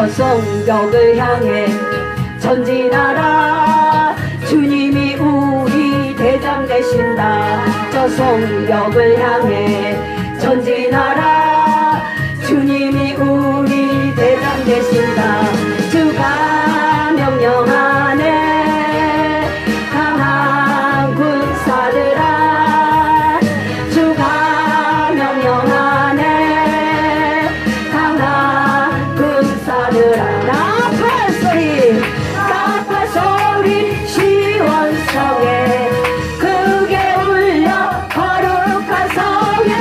저 성벽을 향해 전진하라. 주님이 우리 대장 되신다. 저 성벽을 향해 전진하라. 주님이 우리 대장 되신다. 주가 명령하네 강한 군사들아. 주가 명령하네 강한 군사들아. 나팔 소리 나팔 소리 시원성에 크게 울려 거룩한 성에.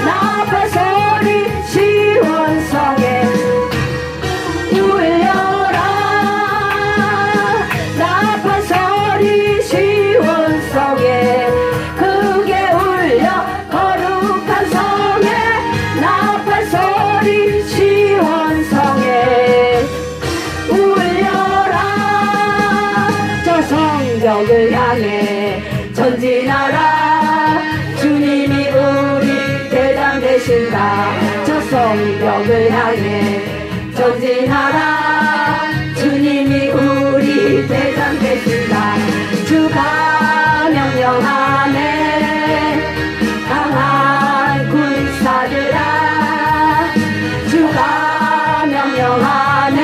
나팔 소리 시원성에 울려라. 나팔 소리 시원성에 크게 울려 거룩한 성에. 나팔 소리 시원성에 울려라. 저 성벽을 향해 전진하라. 주님이 우리 대장 되신다. 저 성벽을 향해 전진하라. 주님이 우리 대장 되신다. 주가 명령하네 강한 군사들아. 주가 명령하네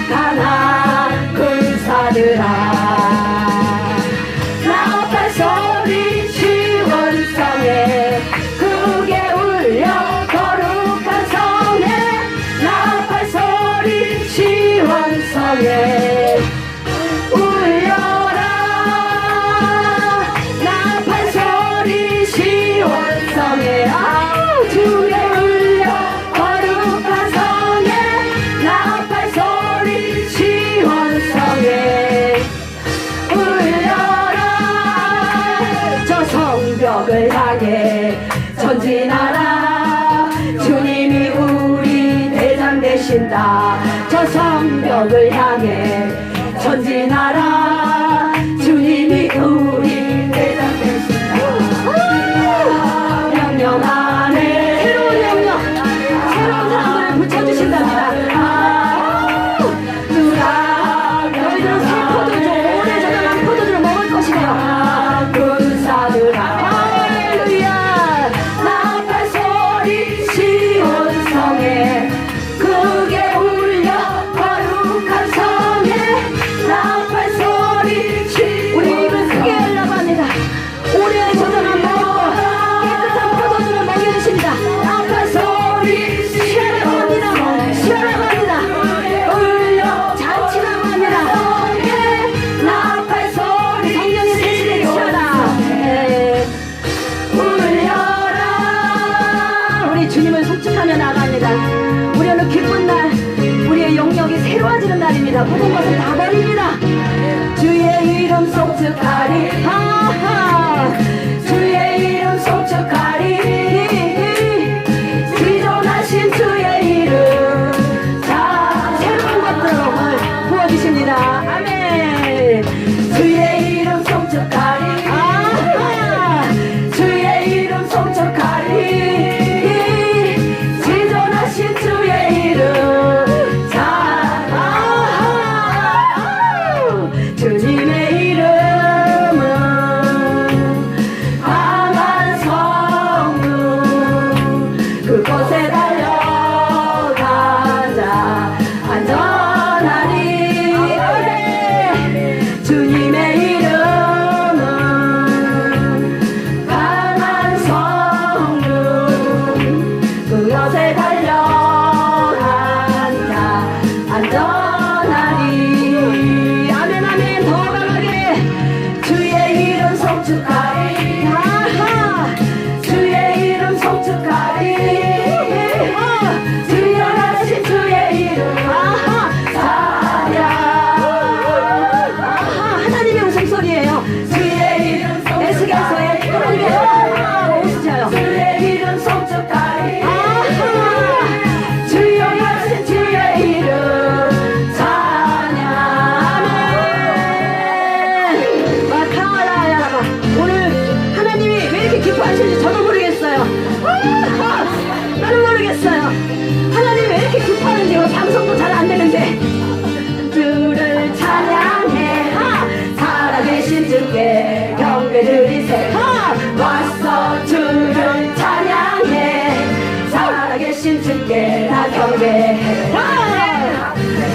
강한 군사들아. 나팔 소리 시원성에 크게 울려 거룩한 성에. 나팔 소리 시원성에 울려라. 나팔 소리 시원성에 주에 울려 거룩한 성에. 나팔 소리 시원성에 울려라. 저 성벽을 향해 전진하라. 주님이 우리 대장 되신다. 저 성벽을 향해 전진하라. 주님이 우리 대장 되신다. 명령하네. 새로운 명령 새로운 사람들을 붙여주신답니다. 누가 너희들은 새 포도주 오래전에 난 포도주를 먹을 것이며 군사들아. 할렐루야. 나팔 소리 시온성에 크게 울려 거룩한 성에. 나팔 소리 우리 입을 크게 열라고 합니다. 오래 저장한 먹고 깨끗한 포도주를 먹여주십니다. 나팔 소리 시원하고 합니다. 시원하고 합니다. 울려 잔치라고 합니다. 나팔 소리 성령의 대신에 시원하 울려라. 우리 주님을 송축하며 나갑니다. 우리 오늘 기쁜 날, 우리의 영역이 새로워지는 날입니다. 모든 것을 다 버립니다. 주의 이름 송축하리. 주의 이름 송축하리. 지존하신 주의 이름. 자, 새로운 것들을 부어주십니다. 아멘. 주의 이름 송축하리. 주의 이름 송축하리. 지존하신 주의 이름. 자,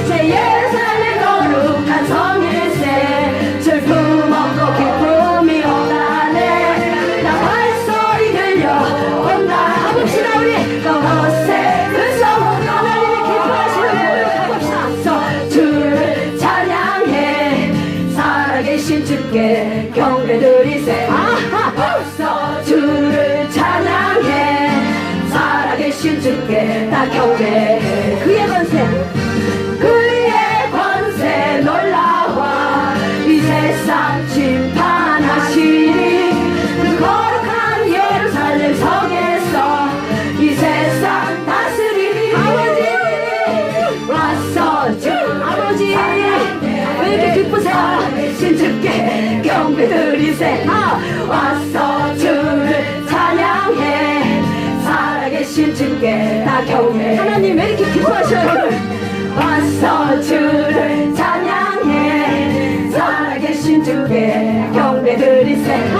제 예루살렘 거룩한 성일세 슬픔 없고 기쁨이 없다네 나 발소리 들려온다 가봅시다 우리 그곳에 그 성으로 하나님이 기뻐하시는 곳 가봅시다 주를 찬양해 살아계신 주께 경배드리세 주를 찬양해 살아계신 주께 다 경배해 그의 권세 놀라워 이 세상 심판하시니 그 거룩한 예루살렘 성에서 이 세상 다스리니 왔어 주 아버지 왜 이렇게 기쁘세요 신주께 경배드리세 왔어 주를 찬양해 살아계신 주께 다 경배 하나님 왜 이렇게 기뻐하셔요 왔어 주를 찬양해 살아계신 주께 경배드리세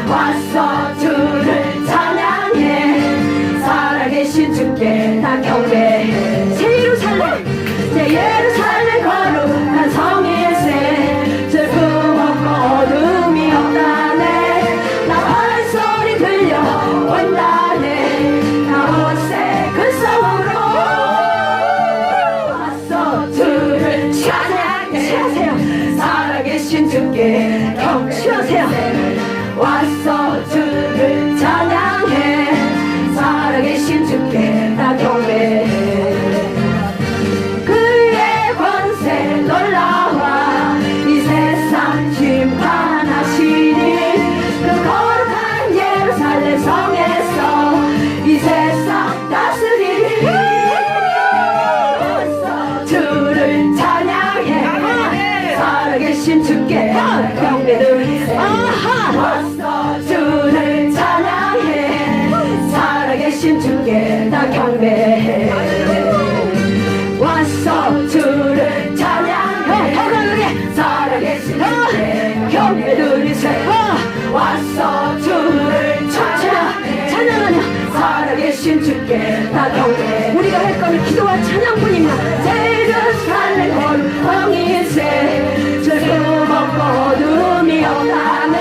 왔어 주를 찬양해 살아계신 주께 다 경배해 새 예루살렘 거룩한 성일세 슬픔 없고 어둠이 없다네 나 발소리 들려온다네 나곳에 그 성으로 왔어 주를 찬양해 살아계신 주께 경치하세요 왔어 주를 찬양해 살아계신 주께 다 경배해 그의 권세 놀라워 이 세상 심판하시니 그 거룩한 예루살렘 성에서 이 세상 다스리니 주를 찬양해 살아계신 주께 경배드리세 왔어 주를 찬양해 살아계신 주께 다 경배해 왔어 주를 찬양해 살아계신 주께 경배드리세 왔어 주를 찬양하며 살아계신 주께 다 경배 우리가 할 것은 기도와 찬양뿐입니다 예루살렘 거룩성일세 슬픔 없고 어둠이 없다네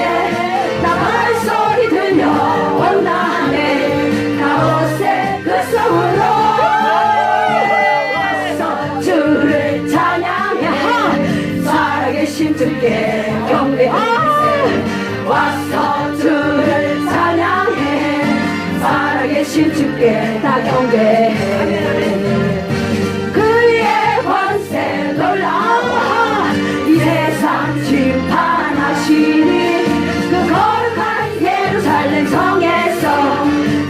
나 발소리 들려온다네 가곳에 그 성으로 왔어 주를 찬양해 살아계신 주께 경배드리세 왔어 주를 찬양해 살아계신 주께 다 경배해 그의 권세 놀라워 이 세상 심판하시니 그 거룩한 예루살렘 성에서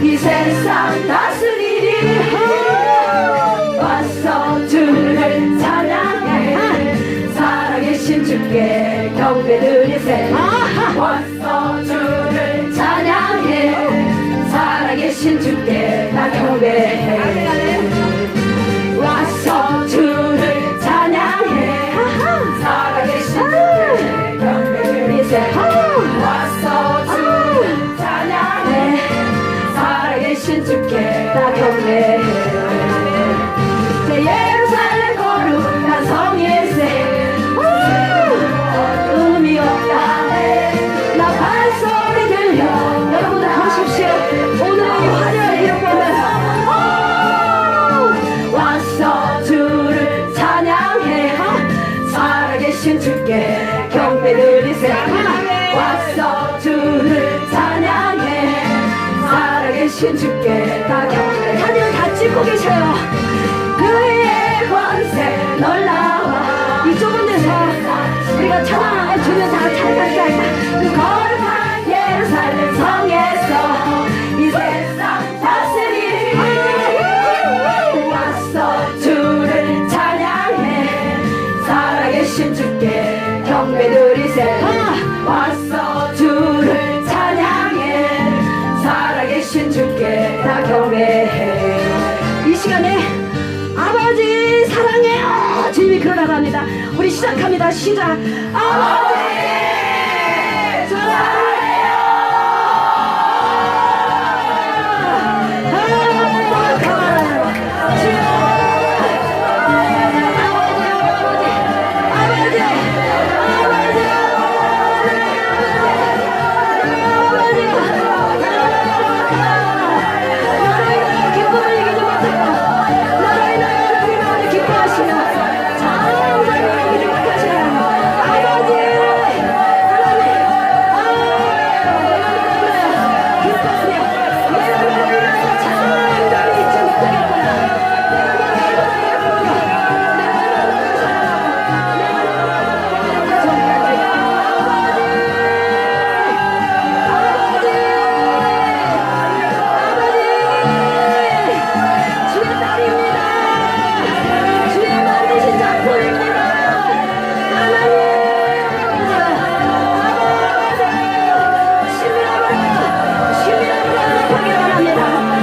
이 세상 다스리니 왔어 주를 찬양해 살아계신 주께 경배드리세 왔어 주를 찬양해 살아계신 주께 다 경배해 왔어 주를 찬양해 살아계신 주께 경배드리세 왔어 주를 찬양해 살아계신 주께 다 경배해 제 예루살렘 거룩한 성일세 의미 없다네 나 발소리 들려 여러분들 보십시오 오늘의 이 화려한 이름보다 왔어 주를 찬양해 살아계신 주께 경배드리세 왔어 주를 찬양해 살아계신 주께 다 경배 사진을 다 찍고 계셔요 그의 권세 놀라워 이 좁은 데서 우리가 찬양을 주면 다 찬양할 그 거룩한 예루살렘 성에서 이 세상 다스리니 왔어 주를 찬양해 살아계신 주께 경배드리세 왔어 주를 찬양해 살아계신 주께 다 경배해 이 시간에 아버지 사랑해요 주님이 그러라고 합니다 우리 시작합니다 시작 아버지 사랑해요 주여 것이며 내가 너로 인하여 잠잠히 있지 못하겠구나. 내가 너를 얼마나 예쁘고 내가 너를 사랑하고 내가 너를 어떻게 전까지 아버지 주의 딸입니다. 주의 만드신 작품입니다. 하나님 아버지 신비함으로 신비함으로 응답하기를 원합니다.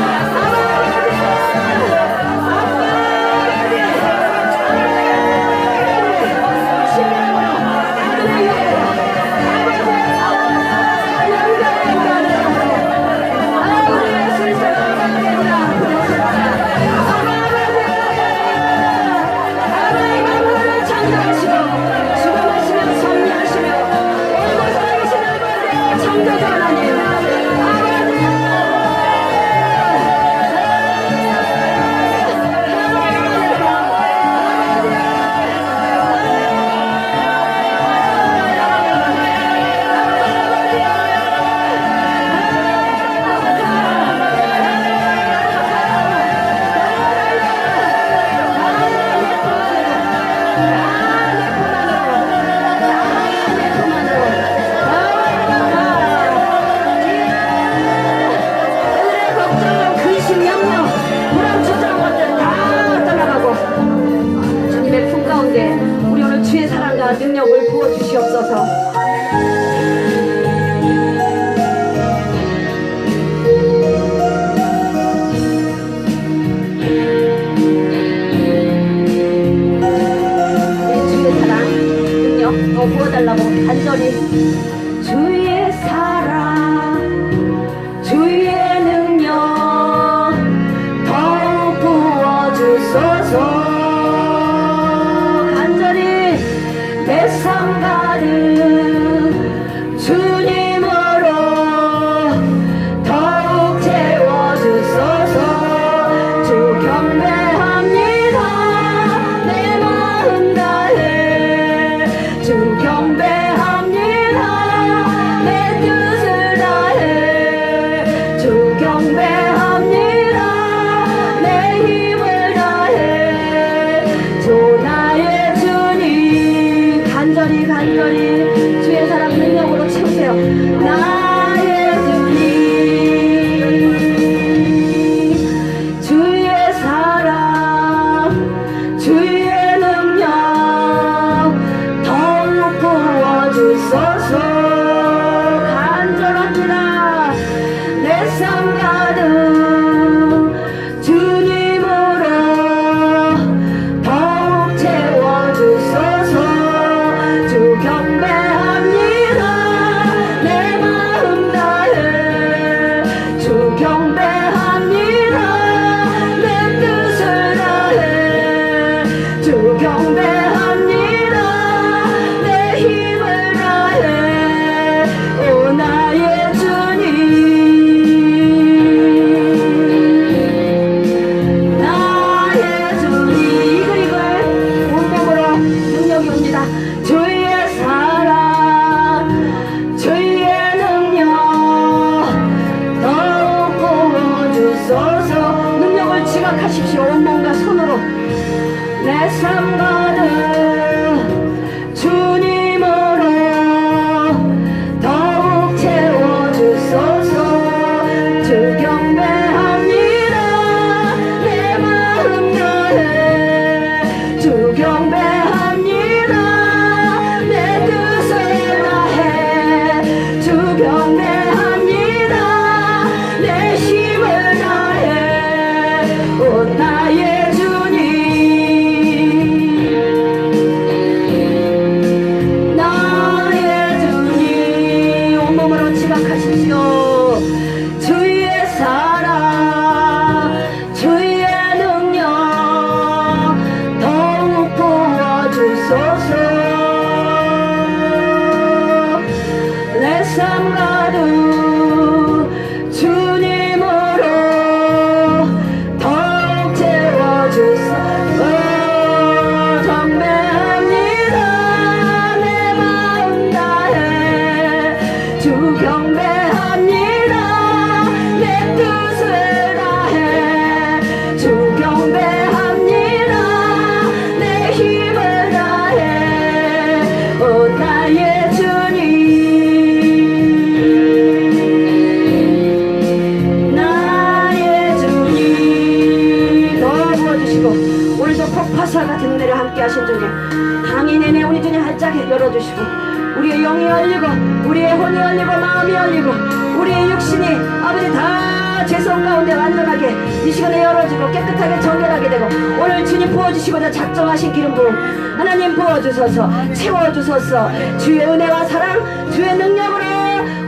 우리의 육신이 아버지 다 죄성 가운데 완전하게 이 시간에 열어지고 깨끗하게 정결하게 되고 오늘 주님 부어주시고자 작정하신 기름 부음 하나님 부어주소서 채워주소서 주의 은혜와 사랑 주의 능력으로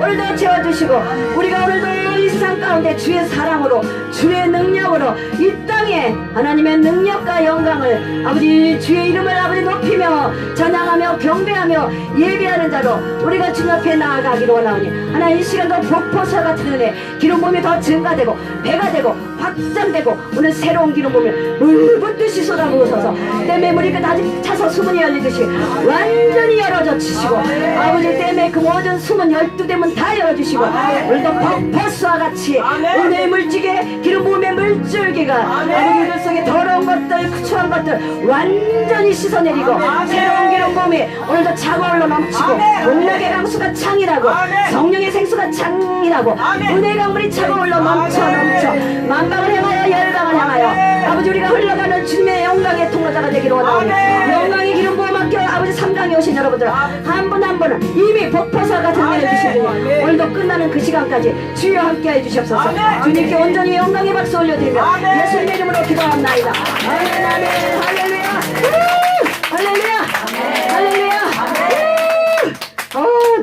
오늘도 채워주시고 우리가 오늘도 이 세상 가운데 주의 사랑으로 주의 능력으로 이 땅에 하나님의 능력과 영광을 아버지 주의 이름을 아버지 높이며 찬양하며 경배하며 예배하는 자로 우리가 주님 앞에 나아가기로 원하오니 하나님 이 시간도 폭포수와 같은 은혜 기름 부음이 더 증가되고 배가 되고 확장되고 오늘 새로운 기름 부음을 물 붓듯이 쏟아부으소서 댐의 물이 그다지 차서 수문이 열리듯이 완전히 열어져 주시고 아버지 댐의 그 모든 수문 12대문 다 열어주시고 오늘도 폭포수와 같이 은혜의 물질에 기름 부음의 물줄기가 아버지 우리 속에 더러운 것들 추한 것들 완전히 씻어내리고 새로운 기름 부음이 오늘도 차고올라 넘치고 음력의 강수가 창이라고 성령의 생수가 창이라고 은혜의 강물이 차고올라 넘쳐 만방을 향하여 열방을 향하여 아버지 우리가 흘러가는 주님의 영광의 통로자가 되기로 원하오니 영광의 기름 부음 함께 아버지 삼강에 오신 여러분들 한 분 한 분은 이미 폭포수와 같은 은혜를 주시니 오늘도 끝나는 그 시간까지 주여 함께해 주시옵소서. 주님께 온전히 영광의 박수 올려드리며 예수님의 이름으로 기도합나이다. 아멘 아멘 할렐루야 할렐루야 할렐루야.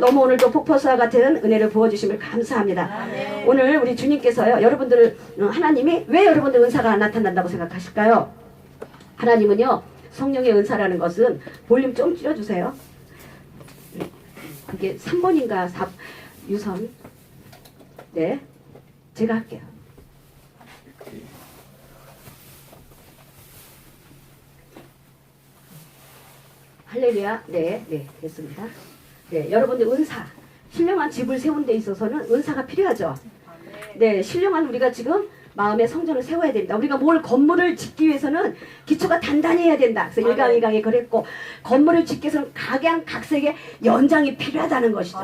너무 오늘도 폭포수와 같은 은혜를 부어주심을 감사합니다. 오늘 우리 주님께서요 여러분들 하나님이 왜 여러분들 은사가 나타난다고 생각하실까요? 하나님은요 성령의 은사라는 것은 볼륨 좀 줄여주세요. 그게 3번인가 4 유선 네 제가 할게요. 할렐루야. 네 됐습니다. 네 여러분들 은사 신령한 집을 세운 데 있어서는 은사가 필요하죠. 네 신령한 우리가 지금 마음의 성전을 세워야 됩니다. 우리가 뭘 건물을 짓기 위해서는 기초가 단단히 해야 된다. 그래서 1강 2강에 그랬고 건물을 짓기 위해서는 각양각색의 연장이 필요하다는 것이죠.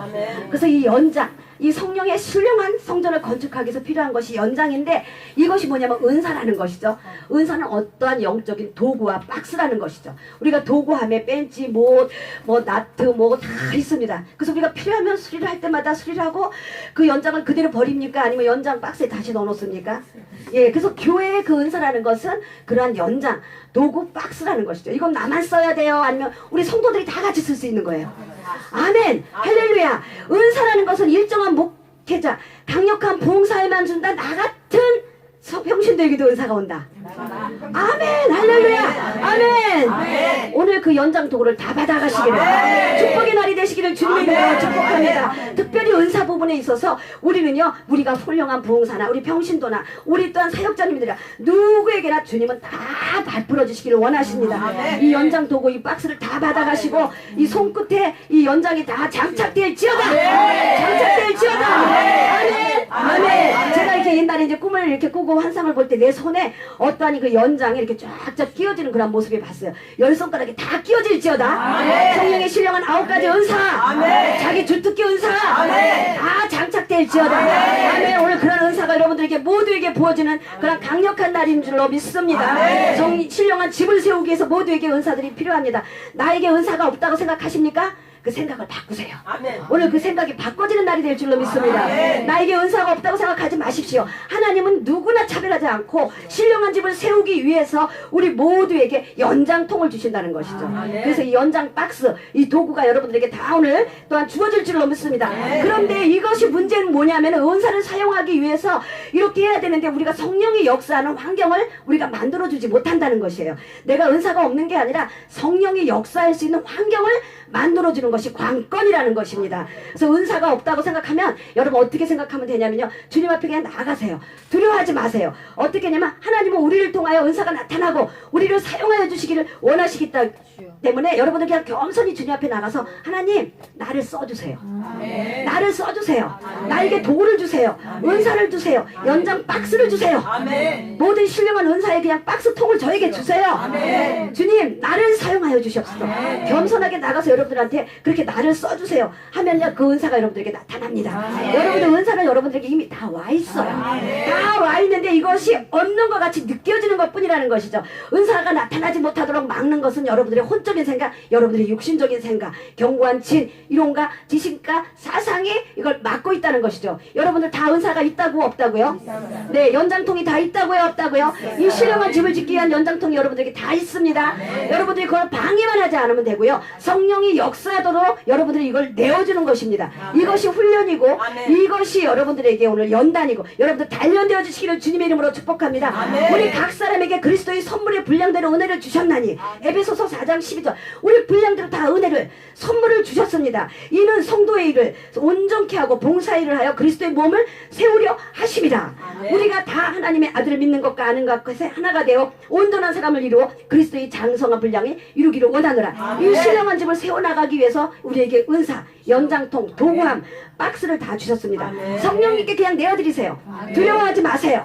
그래서 이 연장 이 성령의 신령한 성전을 건축하기 위해서 필요한 것이 연장인데 이것이 뭐냐면 은사라는 것이죠. 은사는 어떠한 영적인 도구와 박스라는 것이죠. 우리가 도구함에 벤치, 뭐 나트, 뭐 다 있습니다. 그래서 우리가 필요하면 수리를 할 때마다 수리를 하고 그 연장을 그대로 버립니까? 아니면 연장 박스에 다시 넣어놓습니까? 예, 그래서 교회의 그 은사라는 것은 그러한 연장, 도구 박스라는 것이죠. 이건 나만 써야 돼요? 아니면 우리 성도들이 다 같이 쓸 수 있는 거예요? 아멘! 할렐루야! 은사라는 것은 일정한 목회자, 강력한 봉사에만 준다. 나 같은 평신도에게도 은사가 온다. 아멘! 할렐루야! 아멘! 오늘 그 연장 도구를 다 받아가시기를 축복의 날이 되시기를 주님의 이름으로 축복합니다. 특별히 은사 부분에 있어서 우리는요 우리가 훌륭한 부흥사나 우리 평신도나 우리 또한 사역자님들이라 누구에게나 주님은 다 베풀어 주시기를 원하십니다. 이 연장 도구 이 박스를 다 받아가시고 이 손끝에 이 연장이 다 장착될지어다. 장착될지어다. 아멘. 아멘. 제가 이렇게 옛날에 이제 꿈을 이렇게 꾸고 환상을 볼 때 내 손에 어떠한 그 연장이 이렇게 쫙쫙 끼워지는 그런 모습을 봤어요. 10손가락이 다 끼워질지어다. 성령의 신령한 9가지 은사, 자기 주특기 은사 다 장착될지어다. 아멘. 오늘 그런 은사가 여러분들에게 모두에게 부어지는 그런 강력한 날인 줄로 믿습니다. 신령한 집을 세우기 위해서 모두에게 은사들이 필요합니다. 나에게 은사가 없다고 생각하십니까? 그 생각을 바꾸세요. 아멘. 오늘 그 생각이 바꿔지는 날이 될 줄로 믿습니다. 아멘. 나에게 은사가 없다고 생각하지 마십시오. 하나님은 누구나 차별하지 않고 신령한 집을 세우기 위해서 우리 모두에게 연장통을 주신다는 것이죠. 아멘. 그래서 이 연장 박스, 이 도구가 여러분들에게 다 오늘 또한 주어질 줄로 믿습니다. 아멘. 그런데 이것이 문제는 뭐냐면 은사를 사용하기 위해서 이렇게 해야 되는데 우리가 성령이 역사하는 환경을 우리가 만들어주지 못한다는 것이에요. 내가 은사가 없는 게 아니라 성령이 역사할 수 있는 환경을 만들어주는 것이 관건이라는 것입니다. 그래서 은사가 없다고 생각하면 여러분 어떻게 생각하면 되냐면요. 주님 앞에 그냥 나가세요. 두려워하지 마세요. 어떻게 하냐면 하나님은 우리를 통하여 은사가 나타나고 우리를 사용하여 주시기를 원하시기 때문에 여러분들 그냥 겸손히 주님 앞에 나가서 하나님 나를 써주세요. 아멘. 나를 써주세요. 아멘. 나에게 도구를 주세요. 아멘. 은사를 주세요. 연장 박스를 주세요. 아멘. 모든 신령한 은사의 그냥 박스통을 저에게 주세요. 아멘. 주님 나를 사용하여 주시옵소서. 아멘. 겸손하게 나가서 여러분들한테 그렇게 나를 써주세요 하면요 그 은사가 여러분들에게 나타납니다. 여러분들 은사는 여러분들에게 이미 다 와 있어요. 다 와 있는데 이것이 없는 것 같이 느껴지는 것 뿐이라는 것이죠. 은사가 나타나지 못하도록 막는 것은 여러분들의 혼적인 생각, 여러분들의 육신적인 생각, 견고한 진, 이론과 지식과 사상이 이걸 막고 있다는 것이죠. 여러분들 다 은사가 있다고 없다고요? 네, 연장통이 다 있다고요 없다고요? 이 신령한 집을 짓기 위한 연장통이 여러분들에게 다 있습니다. 여러분들이 그걸 방해만 하지 않으면 되고요. 성령이 역사하도록 여러분들이 이걸 내어주는 것입니다. 이것이 훈련이고 이것이 여러분들에게 오늘 연단이고 여러분들 단련되어 주시기를 주님의 이름으로 축복합니다. 우리 각 사람에게 그리스도의 선물의 분량대로 은혜를 주셨나니 에베소서 4장 12절 우리 분량대로 다 은혜를 선물을 주셨습니다. 이는 성도의 일을 온전케 하고 봉사일을 하여 그리스도의 몸을 세우려 하심이라. 우리가 다 하나님의 아들을 믿는 것과 아는 것에 하나가 되어 온전한 사람을 이루어 그리스도의 장성한 분량에 이루기를 원하노라. 이 신령한 집을 세워나가기 위해서 우리에게 은사, 연장통, 도구함, 박스를 다 주셨습니다. 성령님께 그냥 내어드리세요. 두려워하지 마세요.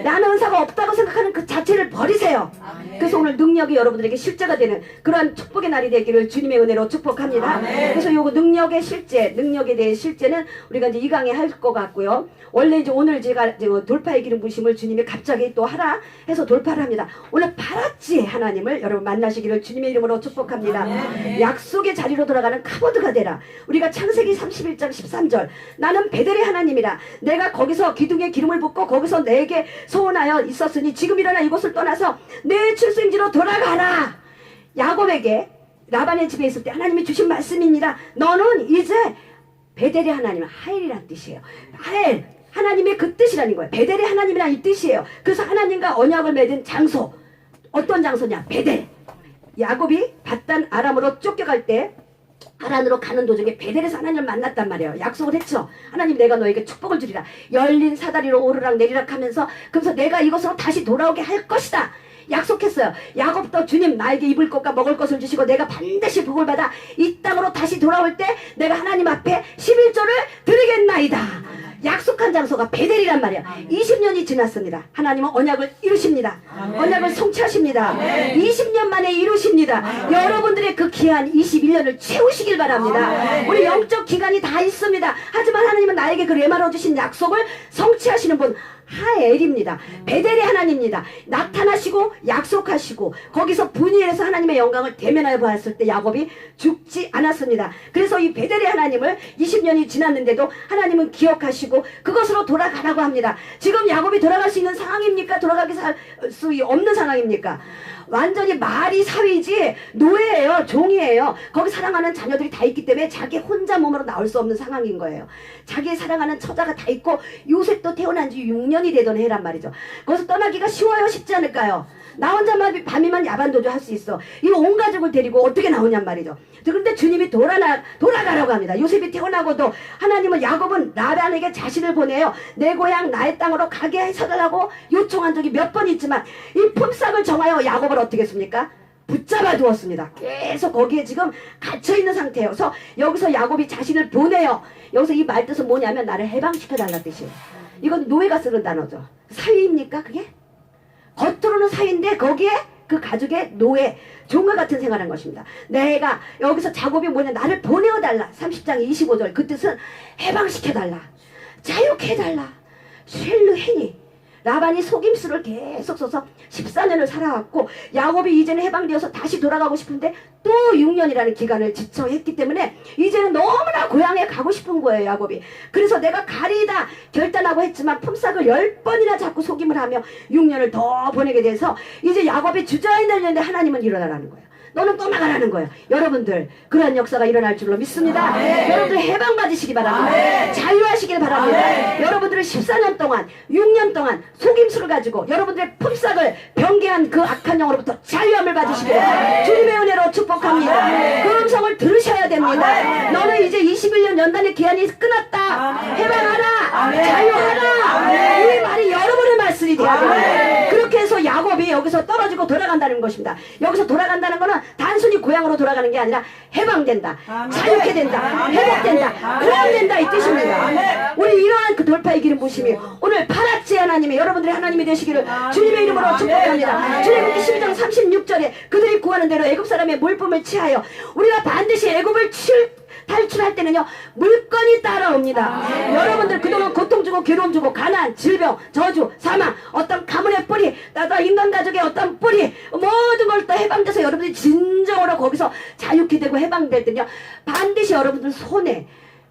나는 은사가 없다고 생각하는 그 자체를 버리세요. 그래서 오늘 능력이 여러분들에게 실제가 되는 그러한 축복의 날이 되기를 주님의 은혜로 축복합니다. 그래서 요거 능력의 실제, 능력에 대해 실제는 우리가 이제 이 강의 할 것 같고요. 원래 이제 오늘 제가 돌파의 기름 부심을 주님이 갑자기 또 하라 해서 돌파를 합니다. 오늘 파라지의 하나님을 여러분 만나시기를 주님의 이름으로 축복합니다. 약속의 자리로 돌아가는 카보드가 되라. 우리가 창세기 31장 13절 나는 베델의 하나님이라. 내가 거기서 기둥에 기름을 붓고 거기서 내게 소원하여 있었으니 지금 일어나 이곳을 떠나서 내 출생지로 돌아가라. 야곱에게 라반의 집에 있을 때 하나님이 주신 말씀입니다. 너는 이제 베델의 하나님, 하엘이란 뜻이에요. 하엘, 하나님의 그 뜻이라는 거예요. 베델의 하나님이란 이 뜻이에요. 그래서 하나님과 언약을 맺은 장소, 어떤 장소냐? 베델. 야곱이 밧단 아람으로 쫓겨갈 때 하란으로 가는 도중에 베델에서 하나님을 만났단 말이에요. 약속을 했죠. 하나님 내가 너에게 축복을 주리라. 열린 사다리로 오르락 내리락 하면서 그래서 내가 이것으로 다시 돌아오게 할 것이다. 약속했어요. 야곱도 주님 나에게 입을 것과 먹을 것을 주시고 내가 반드시 복을 받아 이 땅으로 다시 돌아올 때 내가 하나님 앞에 11조를 드리겠나이다. 약속한 장소가 베델이란 말이야. 20년이 지났습니다. 하나님은 언약을 이루십니다. 언약을 성취하십니다. 20년 만에 이루십니다. 여러분들의 그 기한 21년을 채우시길 바랍니다. 우리 영적 기간이 다 있습니다. 하지만 하나님은 나에게 그 레마로 주신 약속을 성취하시는 분 하엘입니다. 베델의 하나님입니다. 나타나시고 약속하시고 거기서 분이해서 하나님의 영광을 대면하여 보았을 때 야곱이 죽지 않았습니다. 그래서 이 베델의 하나님을 20년이 지났는데도 하나님은 기억하시고 그것으로 돌아가라고 합니다. 지금 야곱이 돌아갈 수 있는 상황입니까? 돌아가기 수 없는 상황입니까? 완전히 말이 사위지 노예예요. 종이에요. 거기 사랑하는 자녀들이 다 있기 때문에 자기 혼자 몸으로 나올 수 없는 상황인 거예요. 자기 사랑하는 처자가 다 있고 요셉도 태어난 지 6년이 되던 해란 말이죠. 거기서 떠나기가 쉬워요? 쉽지 않을까요? 나 혼자만 밤이만 야반도주 할 수 있어. 이 온 가족을 데리고 어떻게 나오냔 말이죠. 그런데 주님이 돌아가라고 합니다. 요셉이 태어나고도 하나님은 야곱은 라반에게 자신을 보내요. 내 고향 나의 땅으로 가게 해서달라고 요청한 적이 몇 번 있지만 이 품삯을 정하여 야곱을 어떻게 했습니까? 붙잡아 두었습니다. 계속 거기에 지금 갇혀있는 상태예요. 그래서 여기서 야곱이 자신을 보내요. 여기서 이 말 뜻은 뭐냐면 나를 해방시켜달라는 뜻이에요. 이건 노예가 쓰는 단어죠. 사위입니까 그게? 겉으로는 사위인데 거기에 그 가족의 노예, 종과 같은 생활한 것입니다. 내가 여기서 작업이 뭐냐 나를 보내어달라. 30장 25절 그 뜻은 해방시켜달라. 자유케 해달라. 쉘르 행위. 라반이 속임수를 계속 써서 14년을 살아왔고 야곱이 이제는 해방되어서 다시 돌아가고 싶은데 또 6년이라는 기간을 지쳐했기 때문에 이제는 너무나 고향에 가고 싶은 거예요. 야곱이. 그래서 내가 가리다 결단하고 했지만 품삯을 10번이나 자꾸 속임을 하며 6년을 더 보내게 돼서 이제 야곱이 주저앉아 있는데 하나님은 일어나라는 거예요. 너는 떠나가라는 거예요. 여러분들 그러한 역사가 일어날 줄로 믿습니다. 여러분들 해방 받으시기 바랍니다. 자유하시길 바랍니다. 여러분들은 14년 동안 6년 동안 속임수를 가지고 여러분들의 품삯을 변개한 그 악한 영으로부터 자유함을 받으시기를 주님의 은혜로 축복합니다. 그 음성을 들으셔야 됩니다. 너는 이제 21년 연단의 기한이 끝났다. 해방하라. 자유하라. 이 말이 여러분의 말씀이 되어야 됩니다. 그렇게 해서 야곱이 여기서 떨어지고 돌아간다는 것입니다. 여기서 돌아간다는 것은 단순히 고향으로 돌아가는 게 아니라 해방된다, 자유케 된다, 회복된다, 구원된다 이 뜻입니다. 우리 이러한 그 돌파의 기름 부심이 오늘 파라치 하나님이 여러분들의 하나님이 되시기를 주님의 이름으로 축복합니다. 출애굽기 12장 36절에 그들이 구하는 대로 애굽 사람의 물품을 취하여 우리가 반드시 애굽을 탈출할 때는요 물건이 따라옵니다. 여러분들 그동안 고통 주고 괴로움 주고 가난, 질병, 저주, 사망, 어떤 가문의 뿌리, 나도 인간 가족의 어떤 뿌리, 모든 걸 또 해방돼서 여러분들이 진정으로 거기서 자유케 되고 해방될 때는요, 반드시 여러분들 손에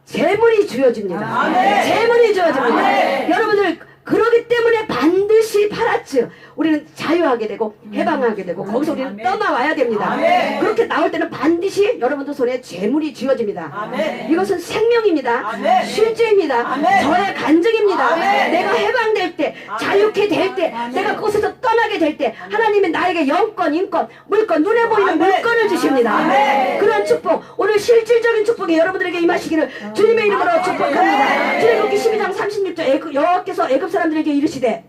재물이 주어집니다. 재물이 주어집니다. 여러분들 그러기 때문에 반드시 파라츠 우리는 자유하게 되고 해방하게 되고 거기서 우리는 떠나와야 됩니다. 그렇게 나올 때는 반드시 여러분들 손에 재물이 쥐어집니다. 이것은 생명입니다. 실제입니다. 저의 간증입니다. 내가 해방될 때, 자유케 될 때, 내가 그곳에서 떠나게 될 때 하나님이 나에게 영권, 인권, 물권, 눈에 보이는 물권을 주십니다. 그런 축복, 오늘 실질적인 축복이 여러분들에게 임하시기를 주님의 이름으로 축복합니다. 출애굽기 12장 36절 여호와께서 애굽 사람들에게 이르시되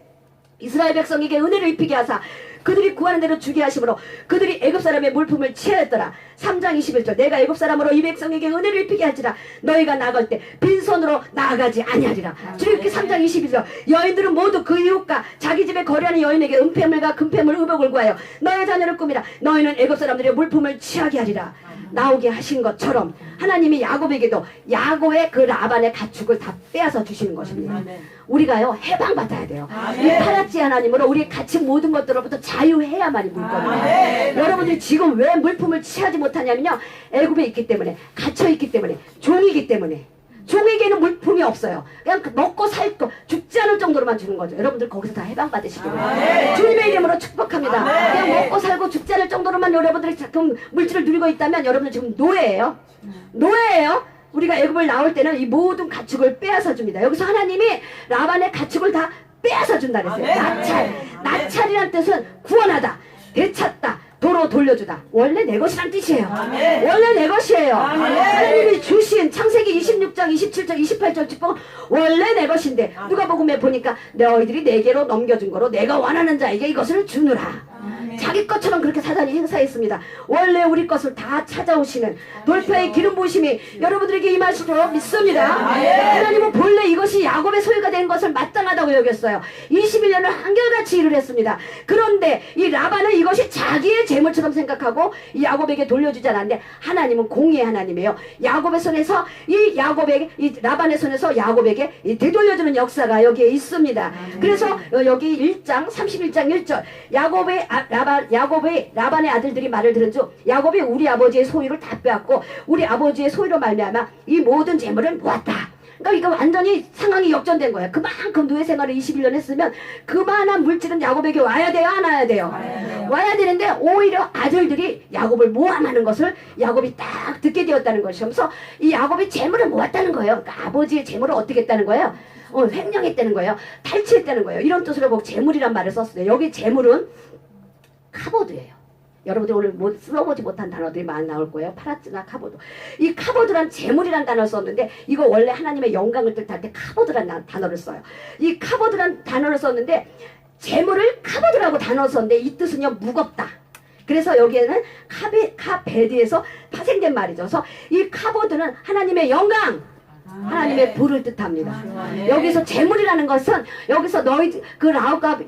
이스라엘 백성에게 은혜를 입히게 하사 그들이 구하는 대로 주게 하심으로 그들이 애굽 사람의 물품을 취하였더라. 3장 21절 내가 애굽 사람으로 이 백성에게 은혜를 입히게 할지라 너희가 나갈 때 빈손으로 나아가지 아니하리라. 출애굽기 3장 22절 여인들은 모두 그 이웃과 자기 집에 거래하는 여인에게 은폐물과 금폐물 의복을 구하여 너의 자녀를 꾸미라. 너희는 애굽 사람들의 물품을 취하게 하리라. 나오게 하신 것처럼 하나님이 야곱에게도 야곱의 그 라반의 가축을 다 빼앗아 주시는 것입니다. 우리가요 해방받아야 돼요. 이 파라치 하나님으로 우리 가진 모든 것들로부터 자유해야만이 물건이에요. 여러분들이 지금 왜 물품을 취하지 못하냐면요, 애굽에 있기 때문에, 갇혀 있기 때문에, 종이기 때문에. 종에게는 물품이 없어요. 그냥 먹고 살고 죽지 않을 정도로만 주는 거죠. 여러분들 거기서 다 해방받으시기를 주님의 이름으로 축복합니다. 그냥 먹고 살고 죽지 않을 정도로만 여러분들이 지금 물질을 누리고 있다면 여러분들 지금 노예예요. 노예예요. 우리가 애굽을 나올 때는 이 모든 가축을 빼앗아 줍니다. 여기서 하나님이 라반의 가축을 다 빼앗아 준다 그랬어요. 나찰이란 뜻은 구원하다, 되찾다, 도로 돌려주다. 원래 내 것이란 뜻이에요. 원래 내 것이에요. 하나님이 주신 창세기 26장 27절 28절 축복은 원래 내 것인데 누가복음에 보니까 너희들이 내게로 넘겨준 거로 내가 원하는 자에게 이것을 주느라. 자기 것처럼 그렇게 사단이 행사했습니다. 원래 우리 것을 다 찾아오시는 돌파의 기름 부으심이 여러분들에게 임하실 줄 믿습니다. 하나님은 본래 이것이 야곱의 소유가 된 것을 마땅하다고 여겼어요. 21년을 한결같이 일을 했습니다. 그런데 이 라반은 이것이 자기의 재물처럼 생각하고 이 야곱에게 돌려주지 않았는데 하나님은 공의의 하나님이에요. 야곱의 손에서 이 라반의 손에서 야곱에게 되돌려주는 역사가 여기에 있습니다. 그래서 여기 1장 31장 1절 라반의 아들들이 말을 들은 중 야곱이 우리 아버지의 소유를 다 빼앗고 우리 아버지의 소유로 말미암아 이 모든 재물을 모았다. 그러니까 이거 완전히 상황이 역전된 거예요. 그만큼 노예 생활을 21년 했으면 그만한 물질은 야곱에게 와야 돼요, 안 와야 돼요? 와야 되는데 오히려 아들들이 야곱을 모함하는 것을 야곱이 딱 듣게 되었다는 것이면서 이 야곱이 재물을 모았다는 거예요. 그러니까 아버지의 재물을 어떻게 했다는 거예요? 횡령했다는 거예요. 탈취했다는 거예요. 이런 뜻으로 보고 재물이란 말을 썼어요. 여기 재물은 카보드예요. 여러분들 오늘 써보지 못한 단어들이 많이 나올 거예요. 파라츠나 카보드. 이 카보드란 재물이란 단어를 썼는데 이거 원래 하나님의 영광을 뜻할 때 카보드란 단어를 써요. 이 카보드란 단어를 썼는데 재물을 카보드라고 단어를 썼는데 이 뜻은요 무겁다. 그래서 여기에는 카베드에서 파생된 말이죠. 그래서 이 카보드는 하나님의 영광, 하나님의 부를 뜻합니다. 여기서 재물이라는 것은 여기서 너희